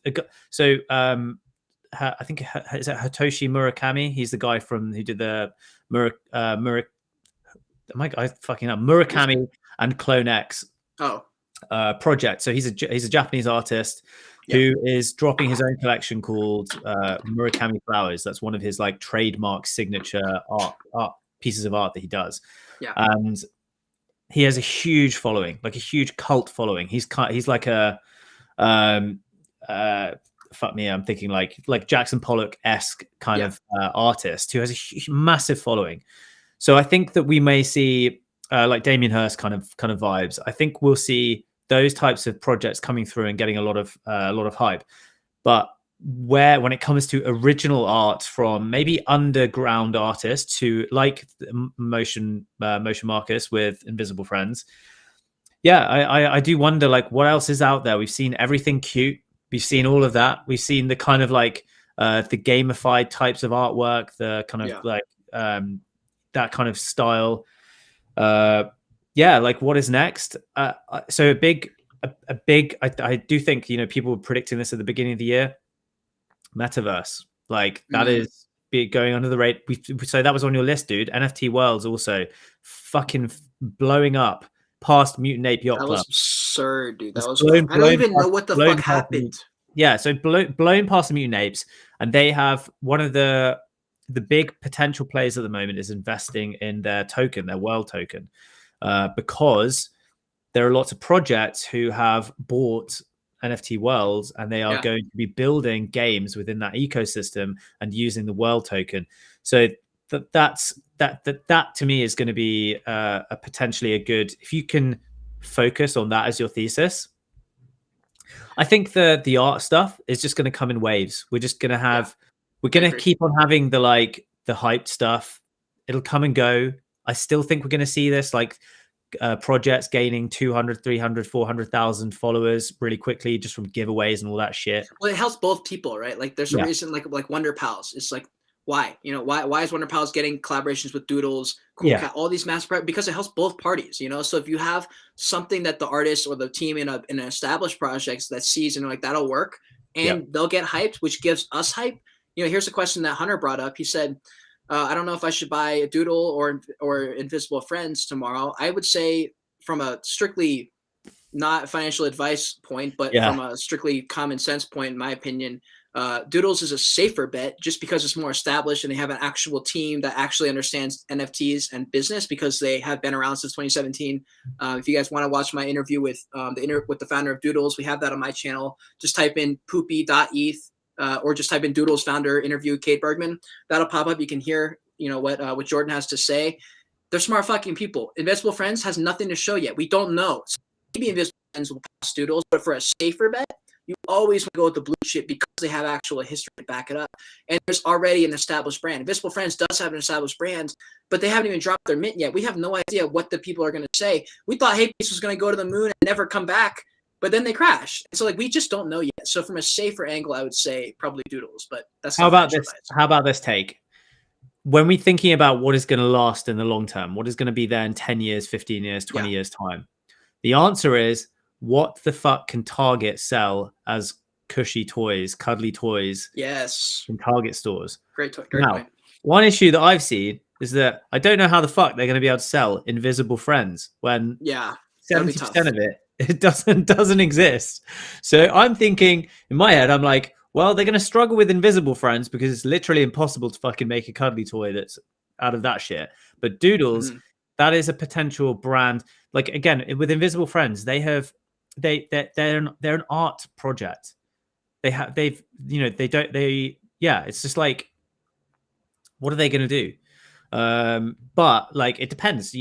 I think is it Hitoshi Murakami? He's the guy who did the Murakami and Clone X project. So he's a Japanese artist who is dropping his own collection called Murakami Flowers. That's one of his like trademark signature art pieces of art that he does. Yeah. And he has a huge following, like a huge cult following. He's like a fuck me, I'm thinking like Jackson Pollock-esque kind of artist who has a massive following. So I think that we may see like Damien Hirst kind of vibes. I think we'll see those types of projects coming through and getting a lot of hype. But when it comes to original art from maybe underground artists who like Motion Marcus with Invisible Friends, I do wonder like what else is out there. We've seen everything cute. We've seen all of that. We've seen the kind of like the gamified types of artwork, the kind of like that kind of style. Like what is next? So a big. I do think people were predicting this at the beginning of the year. Metaverse, like that is going under the radar. So that was on your list, dude. NFT Worlds also fucking blowing up past Mutant Ape Yacht Club. That was absurd, dude. That was blown I don't even know what the fuck happened. Yeah, so blown past the Mutant Apes, and they have one of the big potential players at the moment is investing in their token, their world token, because there are lots of projects who have bought NFT Worlds, and they are going to be building games within that ecosystem and using the world token. So that to me is going to be a potentially a good, if you can focus on that as your thesis, I think the art stuff is just going to come in waves. We're just going to have, we're going to keep on having the hyped stuff. It'll come and go. I still think we're going to see this projects gaining 200, 300, 400,000 followers really quickly just from giveaways and all that shit. Well, it helps both people, right? Like there's a reason like Wonder Pals. It's like, why? Why is Wonder Pals getting collaborations with Doodles, Cat, all these because it helps both parties, So if you have something that the artist or the team in an established projects that sees and like that'll work and they'll get hyped, which gives us hype. Here's a question that Hunter brought up. He said, I don't know if I should buy a Doodle or Invisible Friends tomorrow. I would say from a strictly not financial advice point, but from a strictly common sense point, in my opinion, Doodles is a safer bet just because it's more established and they have an actual team that actually understands NFTs and business because they have been around since 2017. If you guys want to watch my interview with the founder of Doodles, we have that on my channel. Just type in poopy.eth or just type in Doodles founder interview Kate Bergman. That'll pop up. You can hear what Jordan has to say. They're smart fucking people. Invisible Friends has nothing to show yet. We don't know. So maybe Invisible Friends will pass Doodles, but for a safer bet, you always want to go with the blue chip because they have actual history to back it up. And there's already an established brand. Invisible Friends does have an established brand, but they haven't even dropped their mint yet. We have no idea what the people are going to say. We thought Hey Piece was going to go to the moon and never come back, but then they crashed. So we just don't know yet. So from a safer angle, I would say probably Doodles, but that's how about this? How about this take? When we're thinking about what is going to last in the long term, what is going to be there in 10 years, 15 years, 20 years time? The answer is, what the fuck can Target sell as cushy toys, cuddly toys? Yes. In Target stores. Great point. One issue that I've seen is that I don't know how the fuck they're going to be able to sell Invisible Friends when 70% of it doesn't exist. So I'm thinking in my head, I'm like, well, they're going to struggle with Invisible Friends because it's literally impossible to fucking make a cuddly toy that's out of that shit. But Doodles, that is a potential brand. Like again, with Invisible Friends, they're an art project. It's just like, what are they going to do? But it depends,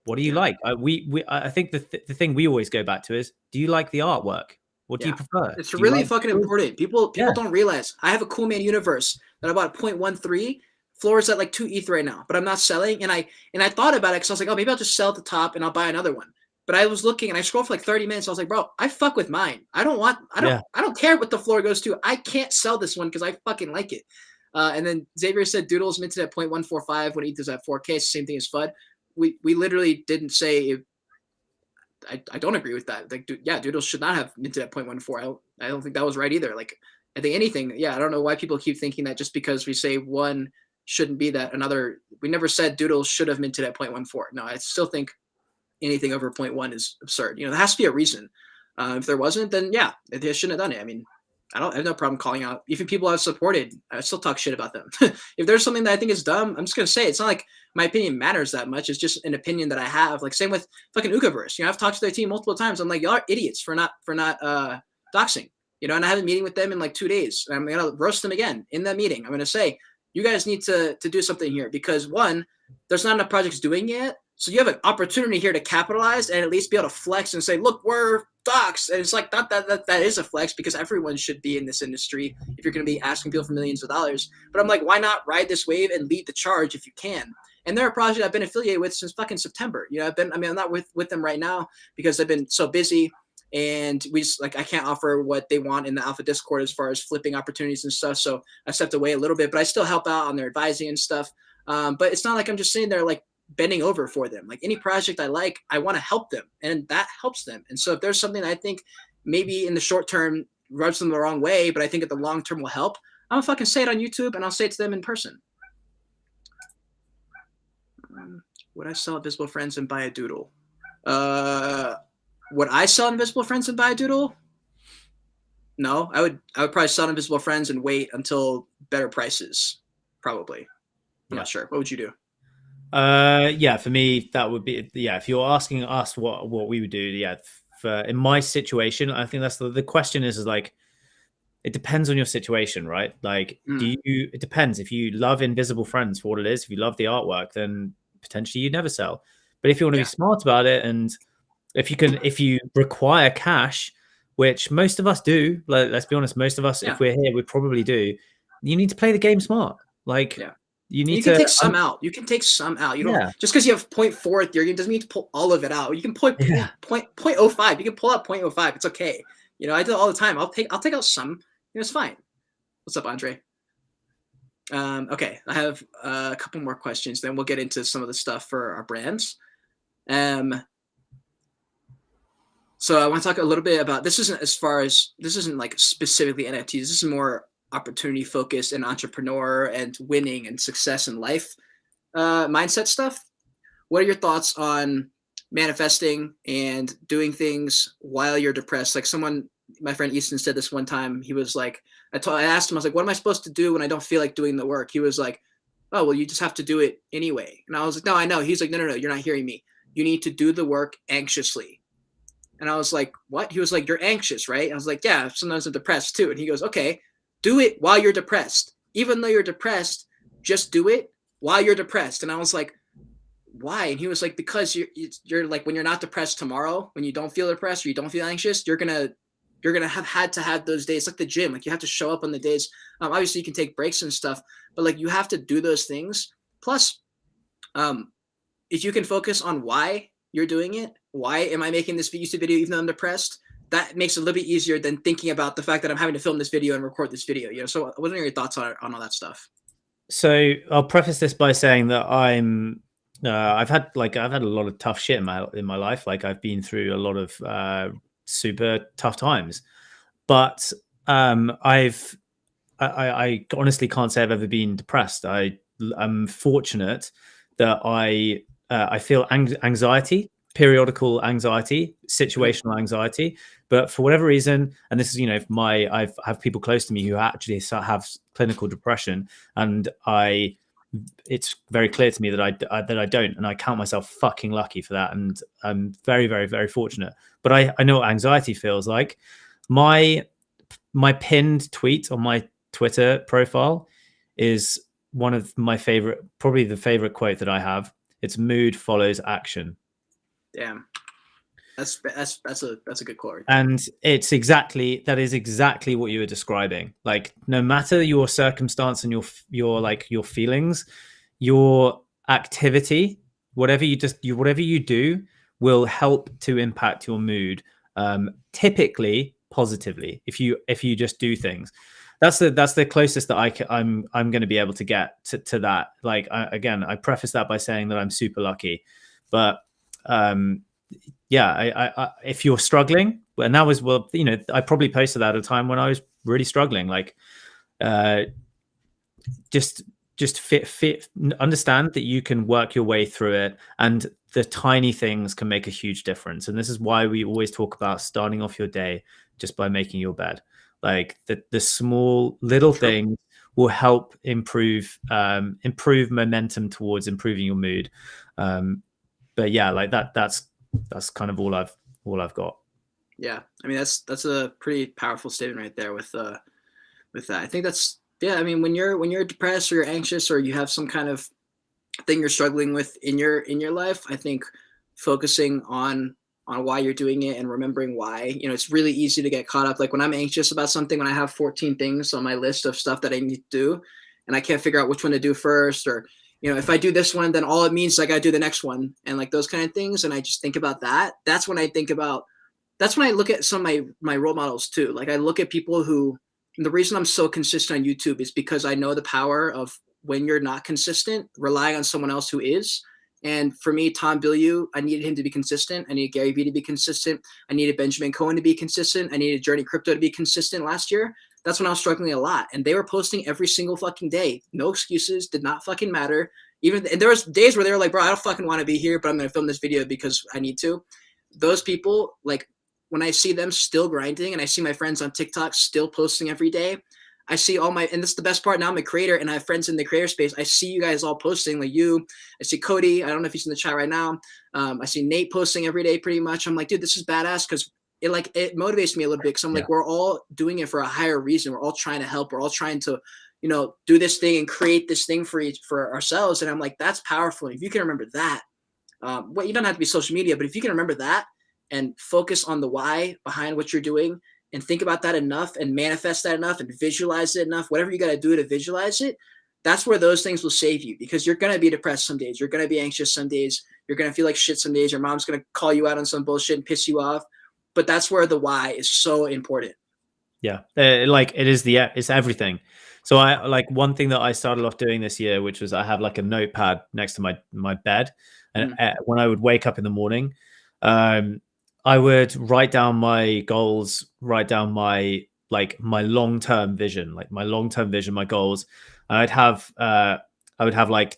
what do you like? I think the thing we always go back to is, do you like the artwork? What do you prefer? It's really fucking important. People don't realize I have a Cool Man Universe that I bought at 0.13. Floor is at like 2 ETH right now, but I'm not selling. And I thought about it because I was like, oh, maybe I'll just sell at the top and I'll buy another one. But I was looking and I scrolled for like 30 minutes. I was like, bro, I fuck with mine. I don't care what the floor goes to. I can't sell this one because I fucking like it. And then Xavier said Doodles minted at 0.145 when ETH is at 4K. It's the same thing as FUD. We literally didn't say. I don't agree with that. Doodles should not have minted at 0.14. I don't think that was right either. I think anything. I don't know why people keep thinking that just because we say one shouldn't be that another. We never said Doodles should have minted at 0.14. No, I still think anything over 0.1 is absurd. There has to be a reason. If there wasn't, then they shouldn't have done it. I mean, I have no problem calling out. Even people I've supported, I still talk shit about them. If there's something that I think is dumb, I'm just going to say it. It's not like my opinion matters that much. It's just an opinion that I have. Same with fucking Ukaverse. I've talked to their team multiple times. I'm like, y'all are idiots for not doxing. And I have a meeting with them in 2 days. I'm going to roast them again in that meeting. I'm going to say, you guys need to do something here because one, there's not enough projects doing it yet. So you have an opportunity here to capitalize and at least be able to flex and say, look, we're docs. And it's not that is a flex because everyone should be in this industry if you're going to be asking people for millions of dollars. But I'm like, why not ride this wave and lead the charge if you can? And they're a project I've been affiliated with since fucking September. I'm not with them right now because I've been so busy and we just I can't offer what they want in the Alpha Discord as far as flipping opportunities and stuff. So I stepped away a little bit, but I still help out on their advising and stuff. But it's not like I'm just sitting there bending over for them. Any project I like, I want to help them and that helps them. And so if there's something I think maybe in the short term rubs them the wrong way, but I think at the long term will help, I'm gonna fucking say it on YouTube and I'll say it to them in person. Would I sell Invisible Friends and buy a Doodle? Would I sell Invisible Friends and buy a Doodle? No, I would probably sell Invisible Friends and wait until better prices. Probably. I'm not sure. What would you do? For me, that would be, if you're asking us what we would do, in my situation, I think that's the question is it depends on your situation, right? It depends. If you love Invisible Friends for what it is, if you love the artwork, then potentially you'd never sell. But if you want to be smart about it, and if you require cash, which most of us do. Like, let's be honest, most of us, if we're here, we probably do. You need to play the game smart. Like, you can take some out. You can take some out. You don't just because you have 0.4 Ethereum doesn't mean to pull all of it out. You can pull 0.05. You can pull out 0.05. It's okay. You know, I do it all the time. I'll take out some. You know, it's fine. What's up, Andre? Okay, I have a couple more questions. Then we'll get into some of the stuff for our brands. So I want to talk a little bit about this. This isn't like specifically NFTs. This is more opportunity focused and entrepreneur and winning and success in life mindset stuff. What are your thoughts on manifesting and doing things while you're depressed? Like my friend Easton said this one time. He was like, I asked him, I was like, what am I supposed to do when I don't feel like doing the work? He was like, oh, well, you just have to do it anyway. And I was like, no, I know. He's like, no, you're not hearing me. You need to do the work anxiously. And I was like, what? He was like, you're anxious, right? I was like, yeah, sometimes I'm depressed too. And he goes, okay, do it while you're depressed. Even though you're depressed, just do it while you're depressed. And I was like, why? And he was like, because you're like, when you're not depressed tomorrow, when you don't feel depressed or you don't feel anxious, you're going to have had to have those days, like the gym. Like you have to show up on the days. Obviously you can take breaks and stuff, but like you have to do those things. Plus, if you can focus on why you're doing it, why am I making this YouTube video even though I'm depressed? That makes it a little bit easier than thinking about the fact that I'm having to film this video and record this video. You know, so what are your thoughts on all that stuff? So I'll preface this by saying that I've had a lot of tough shit in my life. Like I've been through a lot of super tough times, but I honestly can't say I've ever been depressed. I'm fortunate that I feel anxiety, periodical anxiety, situational anxiety, but for whatever reason, and this is, you know, I have people close to me who actually have clinical depression, and it's very clear to me that I don't, and I count myself fucking lucky for that, and I'm very, very, very fortunate. But I know what anxiety feels like. My pinned tweet on my Twitter profile is one of my favorite, probably the favorite quote that I have. It's mood follows action. Damn. That's a good quote. And that is exactly what you were describing. Like no matter your circumstance and your feelings, your activity, whatever you do will help to impact your mood, typically positively if you just do things. That's the closest that I'm going to be able to get to that. Like I preface that by saying that I'm super lucky, but if you're struggling, and that was, well, you know, I probably posted that at a time when I was really struggling. Like just understand that you can work your way through it, and the tiny things can make a huge difference. And this is why we always talk about starting off your day just by making your bed. Like the small little things will help improve momentum towards improving your mood. But yeah, like that's kind of all I've got. Yeah, I mean that's a pretty powerful statement right there with that. I think that's, yeah. I mean, when you're depressed or you're anxious or you have some kind of thing you're struggling with in your life, I think focusing on why you're doing it and remembering why, you know, it's really easy to get caught up. Like when I'm anxious about something, when I have 14 things on my list of stuff that I need to do and I can't figure out which one to do first, or, you know, if I do this one, then all it means is I got to do the next one, and like those kind of things. And I just think about that. That's when I look at some of my role models too. Like I look at people who, the reason I'm so consistent on YouTube is because I know the power of when you're not consistent, relying on someone else who is. And for me, Tom Bilyeu, I needed him to be consistent. I needed Gary Vee to be consistent. I needed Benjamin Cohen to be consistent. I needed Journey Crypto to be consistent last year. That's when I was struggling a lot. And they were posting every single fucking day. No excuses, did not fucking matter. And there was days where they were like, bro, I don't fucking want to be here, but I'm going to film this video because I need to. Those people, like when I see them still grinding and I see my friends on TikTok still posting every day, I see and this is the best part, now I'm a creator and I have friends in the creator space. I see you guys all posting, like you, I see Cody, I don't know if he's in the chat right now. I see Nate posting every day pretty much. I'm like, dude, this is badass, because it motivates me a little bit, because I'm like, we're all doing it for a higher reason. We're all trying to help. We're all trying to, you know, do this thing and create this thing for ourselves. And I'm like, that's powerful. If you can remember that, you don't have to be social media, but if you can remember that and focus on the why behind what you're doing, and think about that enough and manifest that enough and visualize it enough, whatever you got to do to visualize it, that's where those things will save you, because you're going to be depressed some days. You're going to be anxious some days. You're going to feel like shit some days. Your mom's going to call you out on some bullshit and piss you off. But that's where the why is so important. Yeah. Like it's everything. So I like one thing that I started off doing this year, which was I have like a notepad next to my bed. And when I would wake up in the morning, I would write down my goals, write down my long-term vision, my goals. I would have like,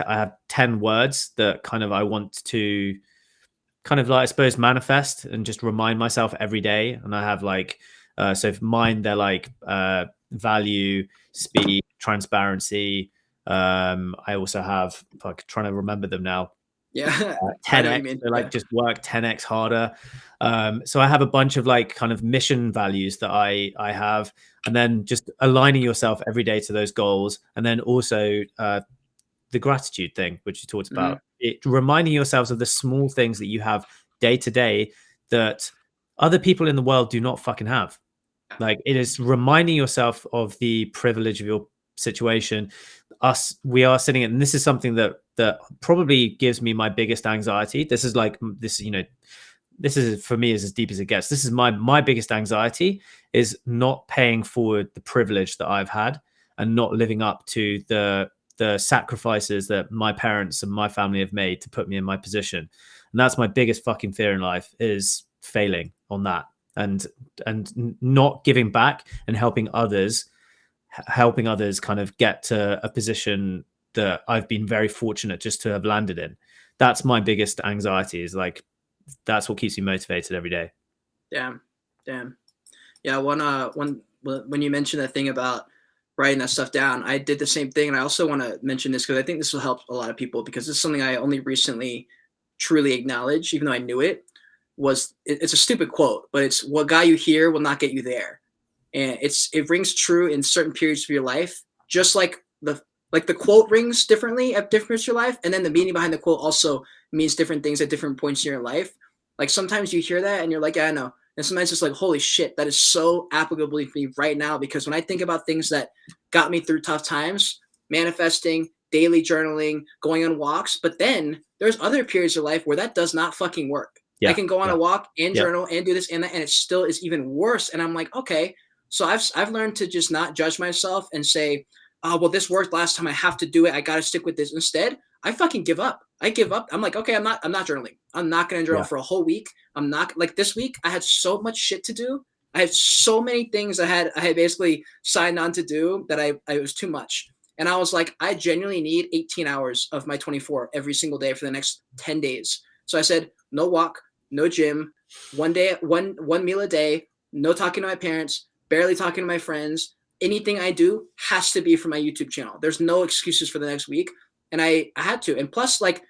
I have 10 words that kind of I want to kind of like, I suppose, manifest and just remind myself every day. And I have like, so for mine, they're like value, speed, transparency. I also have, like, trying to remember them now. Yeah. 10x, so like just work 10x harder. So I have a bunch of like kind of mission values that I have, and then just aligning yourself every day to those goals. And then also the gratitude thing, which you talked about, it reminding yourselves of the small things that you have day to day that other people in the world do not fucking have. Like, it is reminding yourself of the privilege of your situation. We are sitting in, and this is something that probably gives me my biggest anxiety. This is like this, this is for me is as deep as it gets. This is my biggest anxiety, is not paying forward the privilege that I've had and not living up to the sacrifices that my parents and my family have made to put me in my position. And that's my biggest fucking fear in life, is failing on that and not giving back and helping others kind of get to a position that I've been very fortunate just to have landed in. That's my biggest anxiety, is like, that's what keeps me motivated every day. Damn. Yeah. When you mentioned that thing about writing that stuff down, I did the same thing. And I also want to mention this because I think this will help a lot of people, because this is something I only recently truly acknowledged, even though I knew it. It's a stupid quote, but it's, what got you here will not get you there. And it rings true in certain periods of your life, just like the quote rings differently at different periods of your life. And then the meaning behind the quote also means different things at different points in your life. Like, sometimes you hear that and you're like, yeah, I know. And sometimes it's like, holy shit, that is so applicable for me right now. Because when I think about things that got me through tough times, manifesting, daily journaling, going on walks, but then there's other periods of life where that does not fucking work. Yeah, I can go on a walk and journal and do this and that, and it still is even worse. And I'm like, okay, so I've learned to just not judge myself and say, oh, well, this worked last time, I have to do it, I got to stick with this. Instead, I fucking give up. I give up. I'm like, okay, I'm not journaling. I'm not going to journal for a whole week. I'm not, like, this week I had so much shit to do. I had so many things I had basically signed on to do that it was too much. And I was like, I genuinely need 18 hours of my 24 every single day for the next 10 days. So I said, no walk, no gym, one meal a day, no talking to my parents, barely talking to my friends. Anything I do has to be for my YouTube channel. There's no excuses for the next week. And I had to. And plus, like,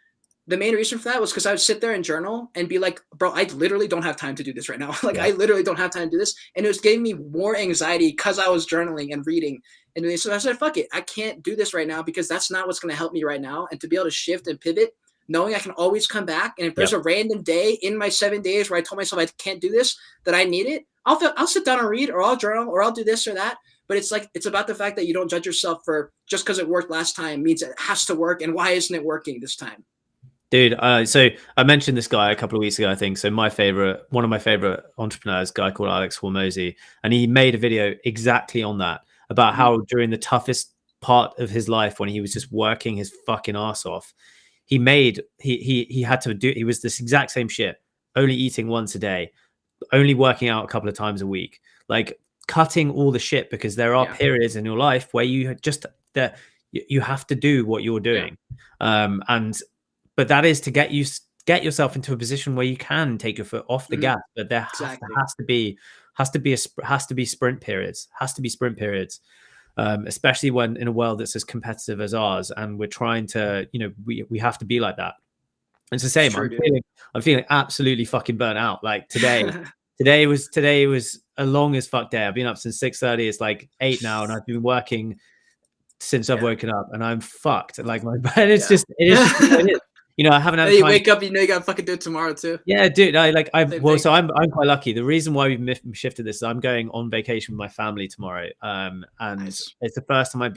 the main reason for that was because I would sit there and journal and be like, bro, I literally don't have time to do this right now. Like, I literally don't have time to do this. And it was giving me more anxiety because I was journaling and reading. And so I said, fuck it. I can't do this right now because that's not what's going to help me right now. And to be able to shift and pivot, knowing I can always come back. And if there's a random day in my 7 days where I told myself I can't do this, that I need it, I'll sit down and read, or I'll journal, or I'll do this or that. But it's like, it's about the fact that you don't judge yourself for just because it worked last time means it has to work. And why isn't it working this time? Dude, so I mentioned this guy a couple of weeks ago, I think. So one of my favorite entrepreneurs, a guy called Alex Hormozy, and he made a video exactly on that, about how during the toughest part of his life, when he was just working his fucking ass off, he had to do, he was this exact same shit, only eating once a day, only working out a couple of times a week, like cutting all the shit, because there are periods in your life where you have to do what you're doing. But that is to get yourself into a position where you can take your foot off the gas. But there has to be sprint periods, especially when in a world that's as competitive as ours, and we're trying to, we have to be like that. It's the same. I'm feeling absolutely fucking burnt out. Like today was a long as fuck day. I've been up since 6:30. It's like 8 now, and I've been working since I've woken up, and I'm fucked. Like, my bed, it is. I haven't had time. You time. wake up, you gotta fucking do it tomorrow too. Yeah, dude. So I'm quite lucky. The reason why we've shifted this is I'm going on vacation with my family tomorrow. And nice. It's the first time I've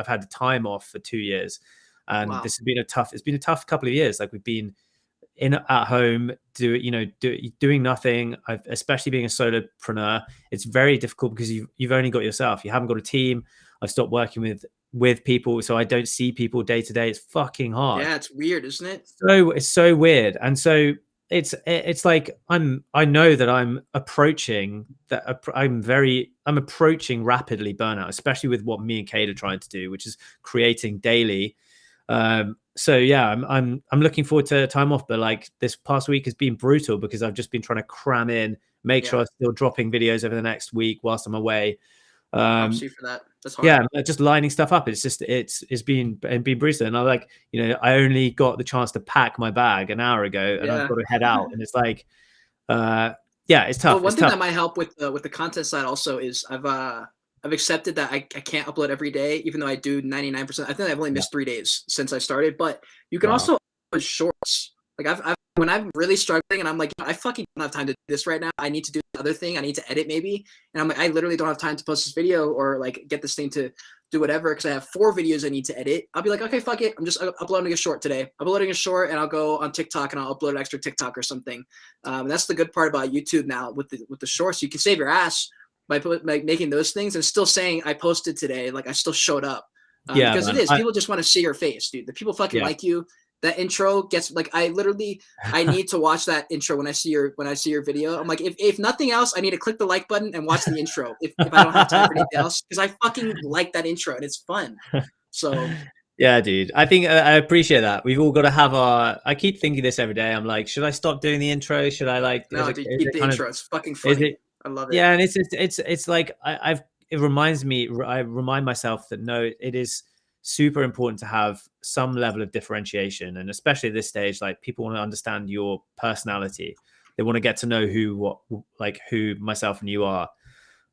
had the time off for 2 years. And wow. This has been it's been a tough couple of years. Like we've been at home doing nothing. Especially being a solopreneur, it's very difficult because you've only got yourself. You haven't got a team. I've stopped working with people, so I don't see people day to day. It's fucking hard. Yeah, it's weird, isn't it? It's so weird. And so it's like I know that I'm approaching rapidly burnout, especially with what me and Kate are trying to do, which is creating daily. So yeah, I'm looking forward to time off, but like this past week has been brutal because I've just been trying to cram in, make sure I'm still dropping videos over the next week whilst I'm away. See for that. That's hard. Yeah, just lining stuff up. It's been brutal, and I only got the chance to pack my bag an hour ago, and I've got to head out, and it's like, it's tough. Well, one thing that might help with the content side also is I've accepted that I can't upload every day, even though I do 99%. I think I've only missed 3 days since I started, but you can also put shorts. Like when I'm really struggling and I'm like, I fucking don't have time to do this right now. I need to do the other thing. I need to edit maybe. And I'm like, I literally don't have time to post this video or like get this thing to do whatever because I have 4 videos I need to edit. I'll be like, okay, fuck it. I'm just uploading a short today. Uploading a short and I'll go on TikTok and I'll upload an extra TikTok or something. That's the good part about YouTube now with the shorts. You can save your ass by making those things and still saying I posted today. Like I still showed up. Because man, people just want to see your face, dude. The people fucking like you. That intro gets like I need to watch that intro when I see your video. I'm like, if nothing else, I need to click the like button and watch the intro if I don't have time for anything else because I fucking like that intro and it's fun. So yeah, dude. I think I appreciate that. We've all got to have I keep thinking this every day. I'm like, should I stop doing the intro? Should I like? No, dude, keep the intro. It's fucking funny. I love it. Yeah, and it's like it reminds me. I remind myself that no, it is super important to have some level of differentiation, and especially at this stage, like people want to understand your personality. They want to get to know who myself and you are.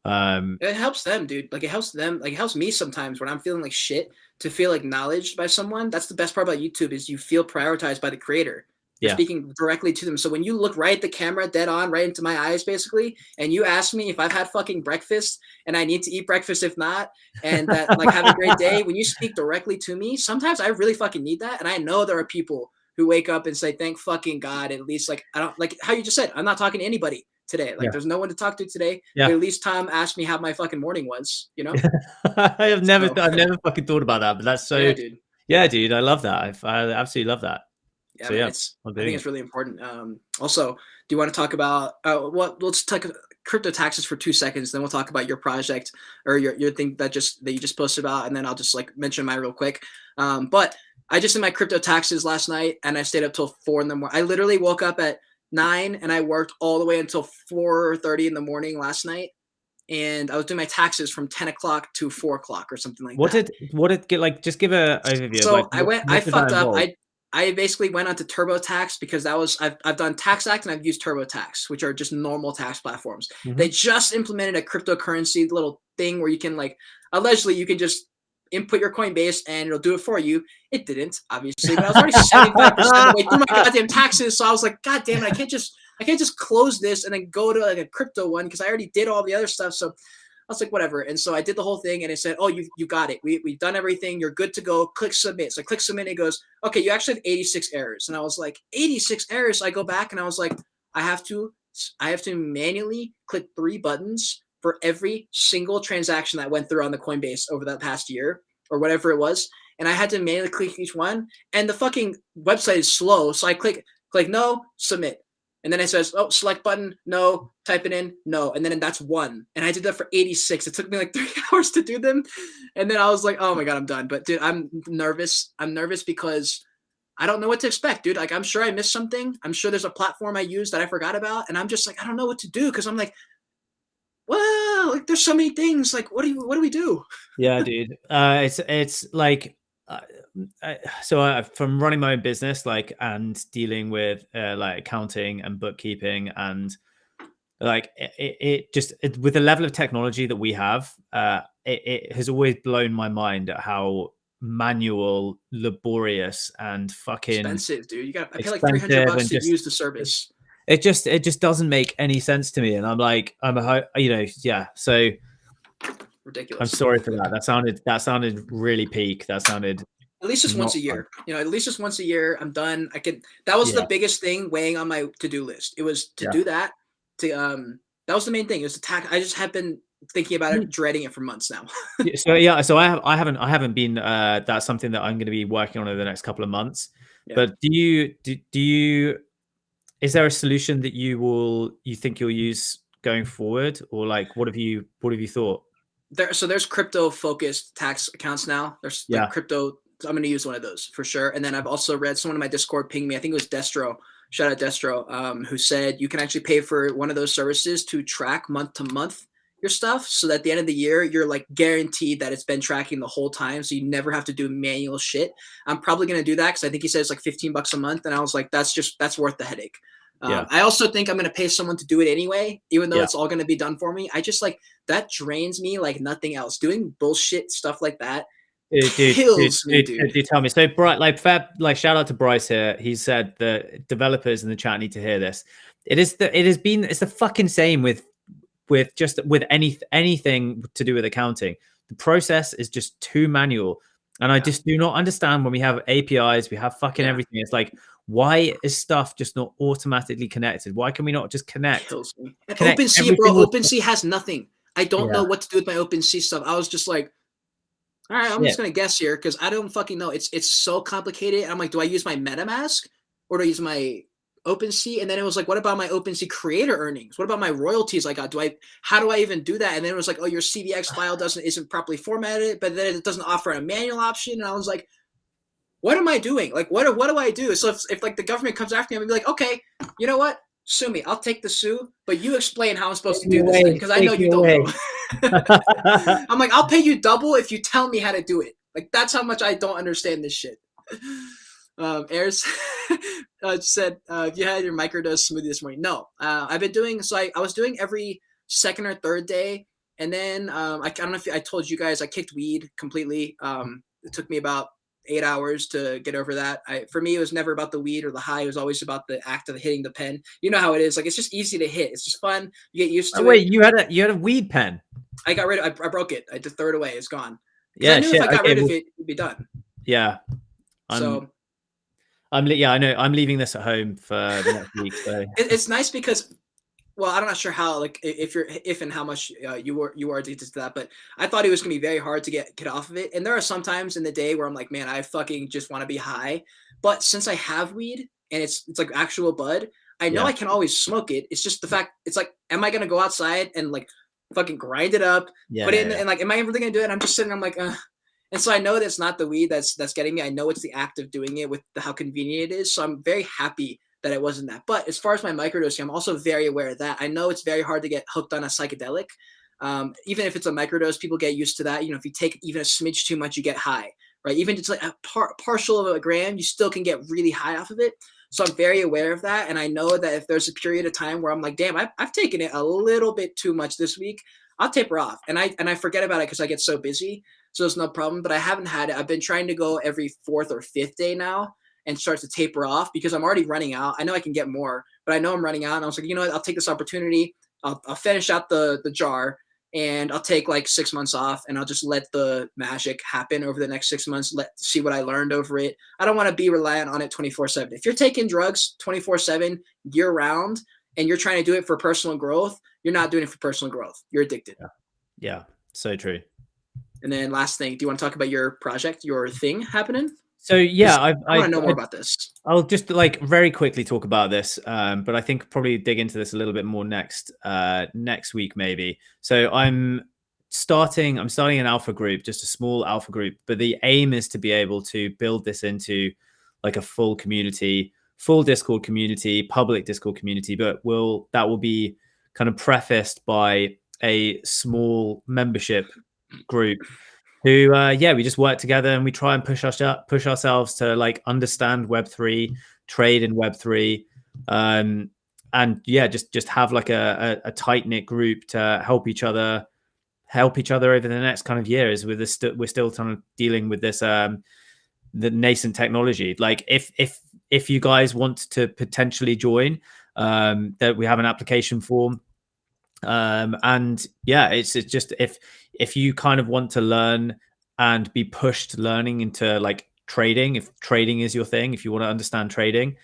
It helps them, dude. Like it helps them. Like it helps me sometimes when I'm feeling like shit to feel acknowledged by someone. That's the best part about YouTube is you feel prioritized by the creator. You're speaking directly to them. So when you look right at the camera, dead on, right into my eyes, basically, and you ask me if I've had fucking breakfast and I need to eat breakfast if not, and that like have a great day, when you speak directly to me, sometimes I really fucking need that. And I know there are people who wake up and say, thank fucking God, at least like I don't like how you just said, I'm not talking to anybody today. Like there's no one to talk to today. But at least Tom asked me how my fucking morning was, you know? I've never fucking thought about that, but that's so dude. Yeah, dude, I love that. I absolutely love that. Yeah, so, I think it's really important. Also, do you want to talk about let's talk crypto taxes for 2 seconds, then we'll talk about your project or your thing that you just posted about, and then I'll just like mention mine real quick. But I just did my crypto taxes last night and I stayed up till 4 in the morning. I literally woke up at 9 and I worked all the way until 4:30 in the morning last night. And I was doing my taxes from 10 o'clock to 4 o'clock or something like that. What did get like? Just give an overview. So I fucked up. I basically went onto TurboTax because I've done TaxAct and I've used TurboTax, which are just normal tax platforms. Mm-hmm. They just implemented a cryptocurrency little thing where you can like allegedly you can just input your Coinbase and it'll do it for you. It didn't, obviously, but I was already 75% of the way through my goddamn taxes. So I was like, God damn it, I can't just close this and then go to like a crypto one because I already did all the other stuff. So I was like, whatever. And so I did the whole thing and it said, oh, you got it. We've done everything. You're good to go. Click submit. So I click submit and it goes, okay, you actually have 86 errors. And I was like, 86 errors. So I go back and I was like, I have to manually click 3 buttons for every single transaction that went through on the Coinbase over that past year or whatever it was. And I had to manually click each one. And the fucking website is slow. So I click no, submit. And then it says, oh, select button, no, type it in, no. And then that's 1. And I did that for 86. It took me like 3 hours to do them. And then I was like, oh my God, I'm done. But dude, I'm nervous. I'm nervous because I don't know what to expect, dude. Like, I'm sure I missed something. I'm sure there's a platform I used that I forgot about. And I'm just like, I don't know what to do. Cause I'm like, well, like there's so many things. Like, what do we do? Yeah, dude. It's like, from running my own business, like, and dealing with like accounting and bookkeeping and like with the level of technology that we have, it has always blown my mind at how manual, laborious, and fucking expensive, dude. I pay like $300 to use the service. It just doesn't make any sense to me, and I'm like, so ridiculous. I'm sorry for that. That sounded really peak. That sounded at least just once a year. At least just once a year. I'm done. That was the biggest thing weighing on my to-do list. It was to do that. That was the main thing. It was the tax. I just have been thinking about it, dreading it for months now. So I haven't been. That's something that I'm going to be working on over the next couple of months. Yeah. But do you? Is there a solution that you think you'll use going forward, or like what have you thought? There's crypto focused tax accounts now. There's like crypto. I'm going to use one of those for sure. And then I've also read someone in my Discord ping me. I think it was Destro. Shout out Destro, who said you can actually pay for one of those services to track month to month your stuff, so that at the end of the year you're like guaranteed that it's been tracking the whole time, so you never have to do manual shit. I'm probably going to do that because I think he says like $15 a month, and I was like, that's worth the headache. I also think I'm going to pay someone to do it anyway, even though it's all going to be done for me. I just like that drains me like nothing else. Doing bullshit stuff like that kills me, dude. Tell me. So Bright, shout out to Bryce here. He said the developers in the chat need to hear this. It's the fucking same with anything to do with accounting. The process is just too manual, and I just do not understand when we have APIs, we have fucking everything. It's like, why is stuff just not automatically connected? Why can we not just connect? OpenSea, bro. OpenSea has nothing. I don't know what to do with my OpenSea stuff. I was just like, all right, I'm just gonna guess here because I don't fucking know. It's so complicated. I'm like, do I use my MetaMask or do I use my OpenSea? And then it was like, what about my OpenSea creator earnings? What about my royalties I got? How do I even do that? And then it was like, oh, your CVX file isn't properly formatted, but then it doesn't offer a manual option. And I was like, what am I doing? Like, what do I do? So if like the government comes after me, I'm gonna be like, okay, you know what? Sue me. I'll take the sue, but you explain how I'm supposed to do this because I know you don't know. I'm like, I'll pay you double if you tell me how to do it. Like, that's how much I don't understand this shit. Ayers said, you had your microdose smoothie this morning. No, I've been doing, I was doing every second or third day. And then I don't know if I told you guys, I kicked weed completely. It took me about 8 hours to get over that. For me, it was never about the weed or the high. It was always about the act of hitting the pen. You know how it is. Like, it's just easy to hit. It's just fun. You get used to it. Wait, you had a weed pen? I got rid of it. I broke it. I just threw it away. It's gone. Yeah, I knew if I got rid of it, it'd be done. Yeah. I know. I'm leaving this at home for the next week. So. It's nice because, well, I'm not sure how, like, if and how much you are addicted to that, but I thought it was gonna be very hard to get off of it. And there are some times in the day where I'm like, man, I fucking just want to be high. But since I have weed and it's like actual bud, I know I can always smoke it. It's just the fact, it's like, am I gonna go outside and like fucking grind it up, put it in, and like, am I really gonna do it? And I'm just sitting, I'm like, And so I know that's not the weed that's getting me. I know it's the act of doing it with how convenient it is. So I'm very happy that it wasn't that. But as far as my microdosing, I'm also very aware of that. I know it's very hard to get hooked on a psychedelic. Even if it's a microdose, people get used to that. You know, if you take even a smidge too much, you get high, right? Even just like a partial of a gram, you still can get really high off of it. So I'm very aware of that. And I know that if there's a period of time where I'm like, damn, I've taken it a little bit too much this week, I'll taper off. And I forget about it because I get so busy. So it's no problem. But I haven't had it. I've been trying to go every 4th or 5th day now and start to taper off because I'm already running out. I know I can get more, but I know I'm running out. And I was like, you know what? I'll take this opportunity. I'll finish out the jar and I'll take like 6 months off and I'll just let the magic happen over the next 6 months. See what I learned over it. I don't want to be reliant on it 24/7. If you're taking drugs 24/7 year round and you're trying to do it for personal growth, you're not doing it for personal growth. You're addicted. Yeah. So true. And then last thing, do you want to talk about your project, your thing happening? So yeah, I want to know more about this. I'll just like very quickly talk about this, but I think probably dig into this a little bit more next week maybe. So I'm starting an alpha group, just a small alpha group, but the aim is to be able to build this into like a full community, full Discord community, public Discord community, but that will be kind of prefaced by a small membership group who we just work together and we try and push ourselves to like understand Web3, trade in Web3, and just have like a tight-knit group to help each other help each other over the next kind of year is we're still kind of dealing with this the nascent technology. Like if you guys want to potentially join, that we have an application form. And yeah, it's just if you kind of want to learn and be pushed learning into like trading, if trading is your thing, if you want to understand trading,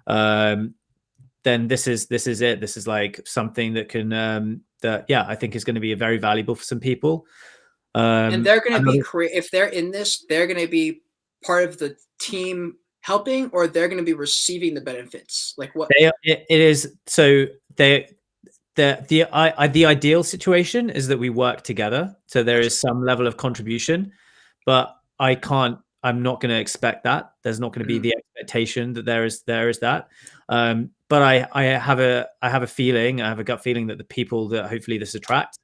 then this is it. This is like something that can that I think is going to be very valuable for some people. And they're going to be if they're in this, they're going to be part of the team helping, or they're going to be receiving the benefits. Like what? It is so the ideal situation is that we work together. So there is some level of contribution, but I'm not going to expect that. There's not going to be the expectation that there is that. But I have a feeling, I have a gut feeling that the people that hopefully this attracts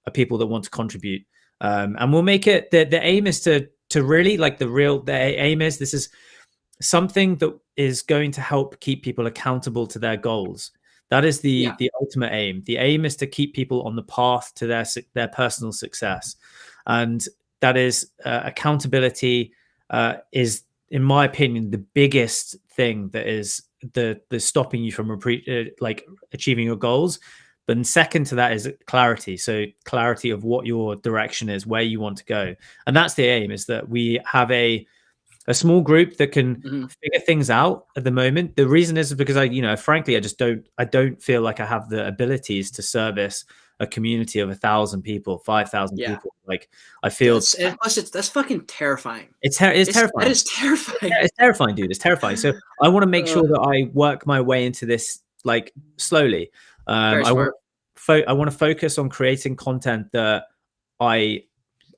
are people that want to contribute. And we'll make it, the aim is to really like the aim is this is something that is going to help keep people accountable to their goals. That is the ultimate aim. The aim is to keep people on the path to their personal success. And that is accountability is, in my opinion, the biggest thing that is the stopping you from like achieving your goals. But then second to that is clarity. So clarity of what your direction is, where you want to go. And that's the aim, is that we have a small group that can figure things out at the moment. The reason is because frankly, I don't feel like I have the abilities to service a community of 1,000 people, 5,000 people. Like I feel that's fucking terrifying. It's terrifying. That is terrifying. Yeah, it's terrifying, dude. It's terrifying. So I want to make sure that I work my way into this like slowly. I want to focus on creating content that I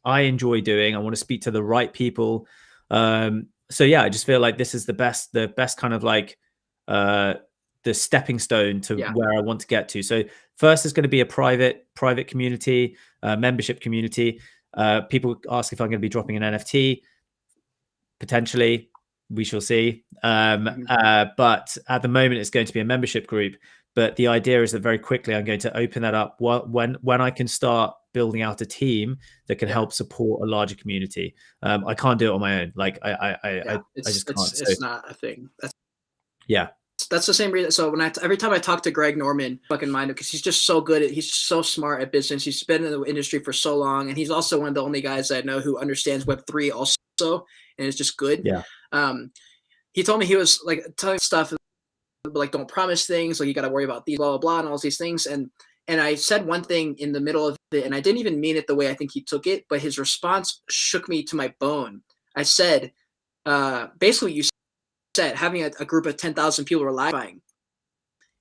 enjoy doing. I want to speak to the right people. So yeah, I just feel like this is the best kind of like the stepping stone to where I want to get to. So first is going to be a private community, membership community. People ask if I'm going to be dropping an NFT. Potentially, we shall see. But at the moment, it's going to be a membership group. But the idea is that very quickly, I'm going to open that up when I can start building out a team that can help support a larger community. I can't do it on my own. Like I just can't. It's not a thing. That's the same reason. So every time I talk to Greg Norman, fucking mind, because he's just so good he's so smart at business. He's been in the industry for so long, and he's also one of the only guys I know who understands Web3 also, and is just good. Yeah. He told me he was like telling stuff like don't promise things, like you got to worry about these blah blah blah and all these things. And I said one thing in the middle of it, and I didn't even mean it the way I think he took it, but his response shook me to my bone. I said, basically, you said having a group of 10,000 people relying,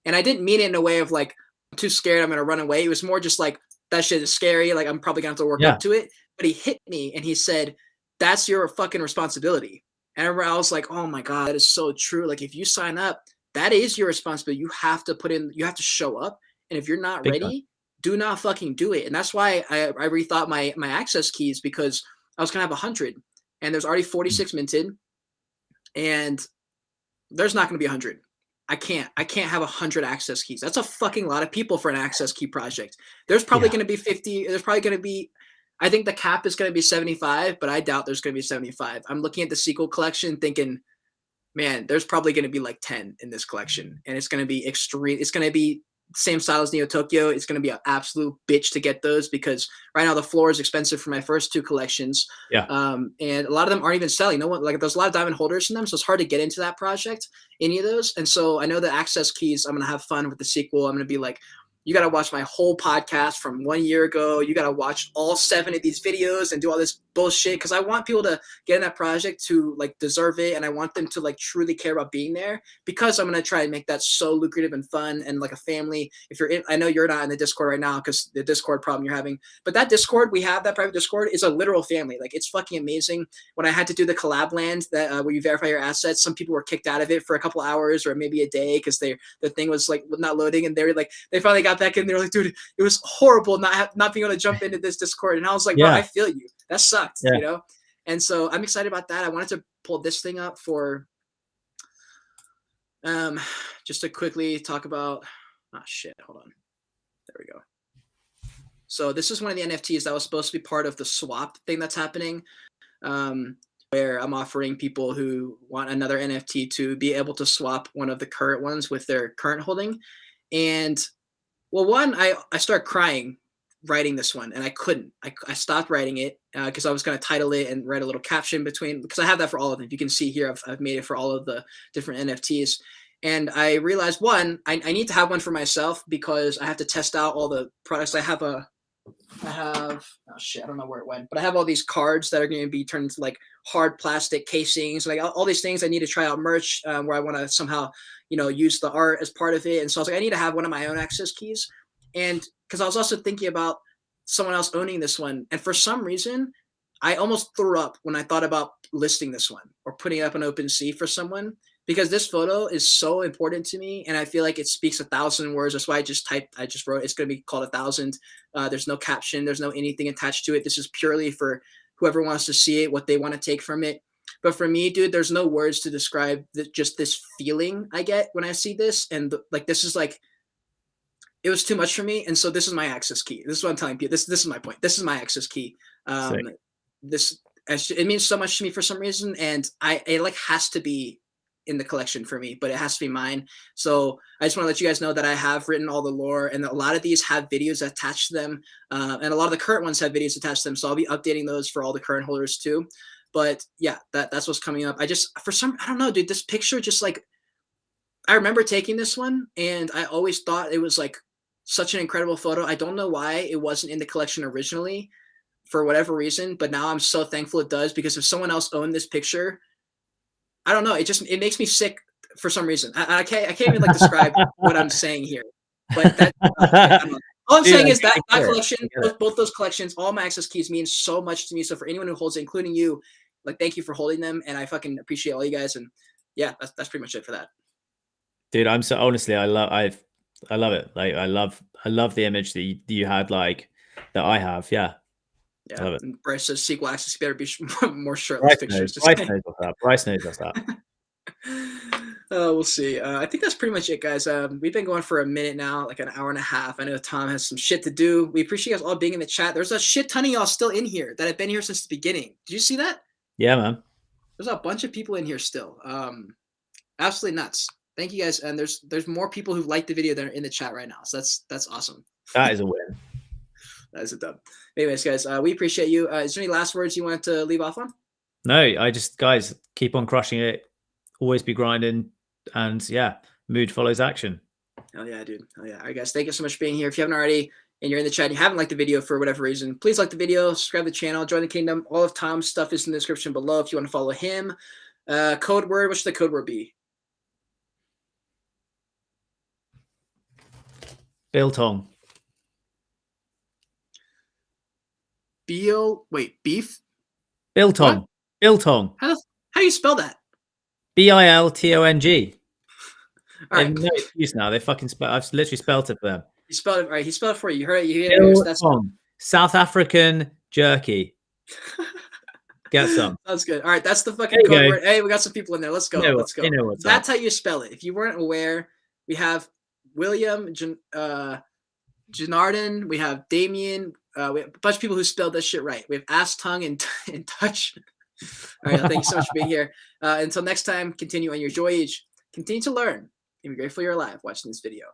and I didn't mean it in a way of like I'm too scared, I'm gonna run away. It was more just like that shit is scary, like I'm probably gonna have to work up to it. But he hit me and he said, "That's your fucking responsibility." And I was like, "Oh my god, that is so true." Like if you sign up, that is your responsibility. You have to you have to show up. And if you're not ready, do not fucking do it. And that's why I rethought my access keys, because I was going to have 100 and there's already 46 minted, and there's not going to be 100. I can't have 100 access keys. That's a fucking lot of people for an access key project. There's probably going to be 50. There's probably going to be, I think the cap is going to be 75, but I doubt there's going to be 75. I'm looking at the sequel collection thinking, man, there's probably going to be like 10 in this collection, and it's going to be extreme. It's going to be same style as Neo Tokyo. It's going to be an absolute bitch to get those, because right now the floor is expensive for my first two collections. And a lot of them aren't even selling. No one, like there's a lot of diamond holders in them, so it's hard to get into that project, any of those. And so I know the access keys, I'm going to have fun with the sequel. I'm going to be like, you got to watch my whole podcast from 1 year ago. You got to watch all 7 of these videos and do all this bullshit, because I want people to get in that project to like deserve it, and I want them to like truly care about being there, because I'm going to try and make that so lucrative and fun and like a family. If you're in, I know you're not in the Discord right now because the Discord problem you're having, but that Discord, we have that private Discord, is a literal family. Like it's fucking amazing. When I had to do the collab land that where you verify your assets, some people were kicked out of it for a couple hours or maybe a day because the thing was like not loading, and they were like, they finally got back in. They're like, dude, it was horrible not being able to jump into this Discord. And I was like, bro, I feel you. That sucked, you know? And so I'm excited about that. I wanted to pull this thing up for just to quickly talk about, hold on. There we go. So this is one of the NFTs that was supposed to be part of the swap thing that's happening, where I'm offering people who want another NFT to be able to swap one of the current ones with their current holding. And well, one, I started crying writing this one, and I couldn't. I stopped writing it because I was going to title it and write a little caption between, because I have that for all of them. You can see here I've made it for all of the different NFTs. And I realized, one, I need to have one for myself because I have to test out all the products. I have, oh shit, I don't know where it went, but I have all these cards that are going to be turned into like hard plastic casings, like all these things. I need to try out merch where I want to somehow, use the art as part of it. And so I was like, I need to have one of my own access keys. And because I was also thinking about someone else owning this one. And for some reason, I almost threw up when I thought about listing this one or putting it up on OpenSea for someone, because this photo is so important to me. And I feel like it speaks 1,000 words. That's why I just wrote, it's going to be called 1,000. There's no caption. There's no anything attached to it. This is purely for whoever wants to see it, what they want to take from it. But for me, dude, there's no words to describe just this feeling I get when I see this. And this is like, it was too much for me. And so this is my access key. This is what I'm telling you. This is my point. This is my access key. It means so much to me for some reason. And it like has to be in the collection for me, but it has to be mine. So I just want to let you guys know that I have written all the lore, and a lot of these have videos attached to them. And a lot of the current ones have videos attached to them. So I'll be updating those for all the current holders too. But yeah, that's what's coming up. I don't know, dude, this picture just like, I remember taking this one and I always thought it was like such an incredible photo. I don't know why it wasn't in the collection originally for whatever reason, but now I'm so thankful it does, because if someone else owned this picture, I don't know, it makes me sick for some reason. I can't even like describe what I'm saying here. But all I'm saying is that collection, both those collections, all my access keys mean so much to me. So for anyone who holds it, including you, like, thank you for holding them, and I fucking appreciate all you guys. And yeah, that's pretty much it for that. Dude, I'm so honestly, I love it. Like I love the image that you had, like that I have. Yeah. Yeah. Love it. And Bryce says sequel access better be more shirtless pictures. Bryce knows that. We'll see. I think that's pretty much it, guys. We've been going for a minute now, like an hour and a half. I know Tom has some shit to do. We appreciate you guys all being in the chat. There's a shit ton of y'all still in here that have been here since the beginning. Did you see that? Yeah, man. There's a bunch of people in here still. Absolutely nuts. Thank you guys. And there's more people who've liked the video that are in the chat right now. So that's awesome. That is a win. That is a dub. Anyways, guys, we appreciate you. Is there any last words you want to leave off on? No, guys, keep on crushing it. Always be grinding. And yeah, mood follows action. Hell yeah, dude. Hell yeah. All right, guys, thank you so much for being here. If you haven't already and you're in the chat and you haven't liked the video for whatever reason, please like the video, subscribe to the channel, join the kingdom. All of Tom's stuff is in the description below if you want to follow him. Code word, what should the code word be? Biltong. Beef? Biltong. What? Biltong. How do you spell that? Biltong. All right. No excuse now. They fucking spell. I've literally spelled it for them. He spelled it. All right. He spelled it for you. You heard it. You heard it. That's South African jerky. Get some. That's good. All right. That's the fucking code word. Hey, we got some people in there. Let's go. Let's go. That's how you spell it. If you weren't aware, we have William, Janardan. We have Damien. We have a bunch of people who spelled this shit right. We have ass, tongue, and touch. All right. Thank you so much for being here. Until next time, continue on your Joyage. Continue to learn and be grateful you're alive watching this video.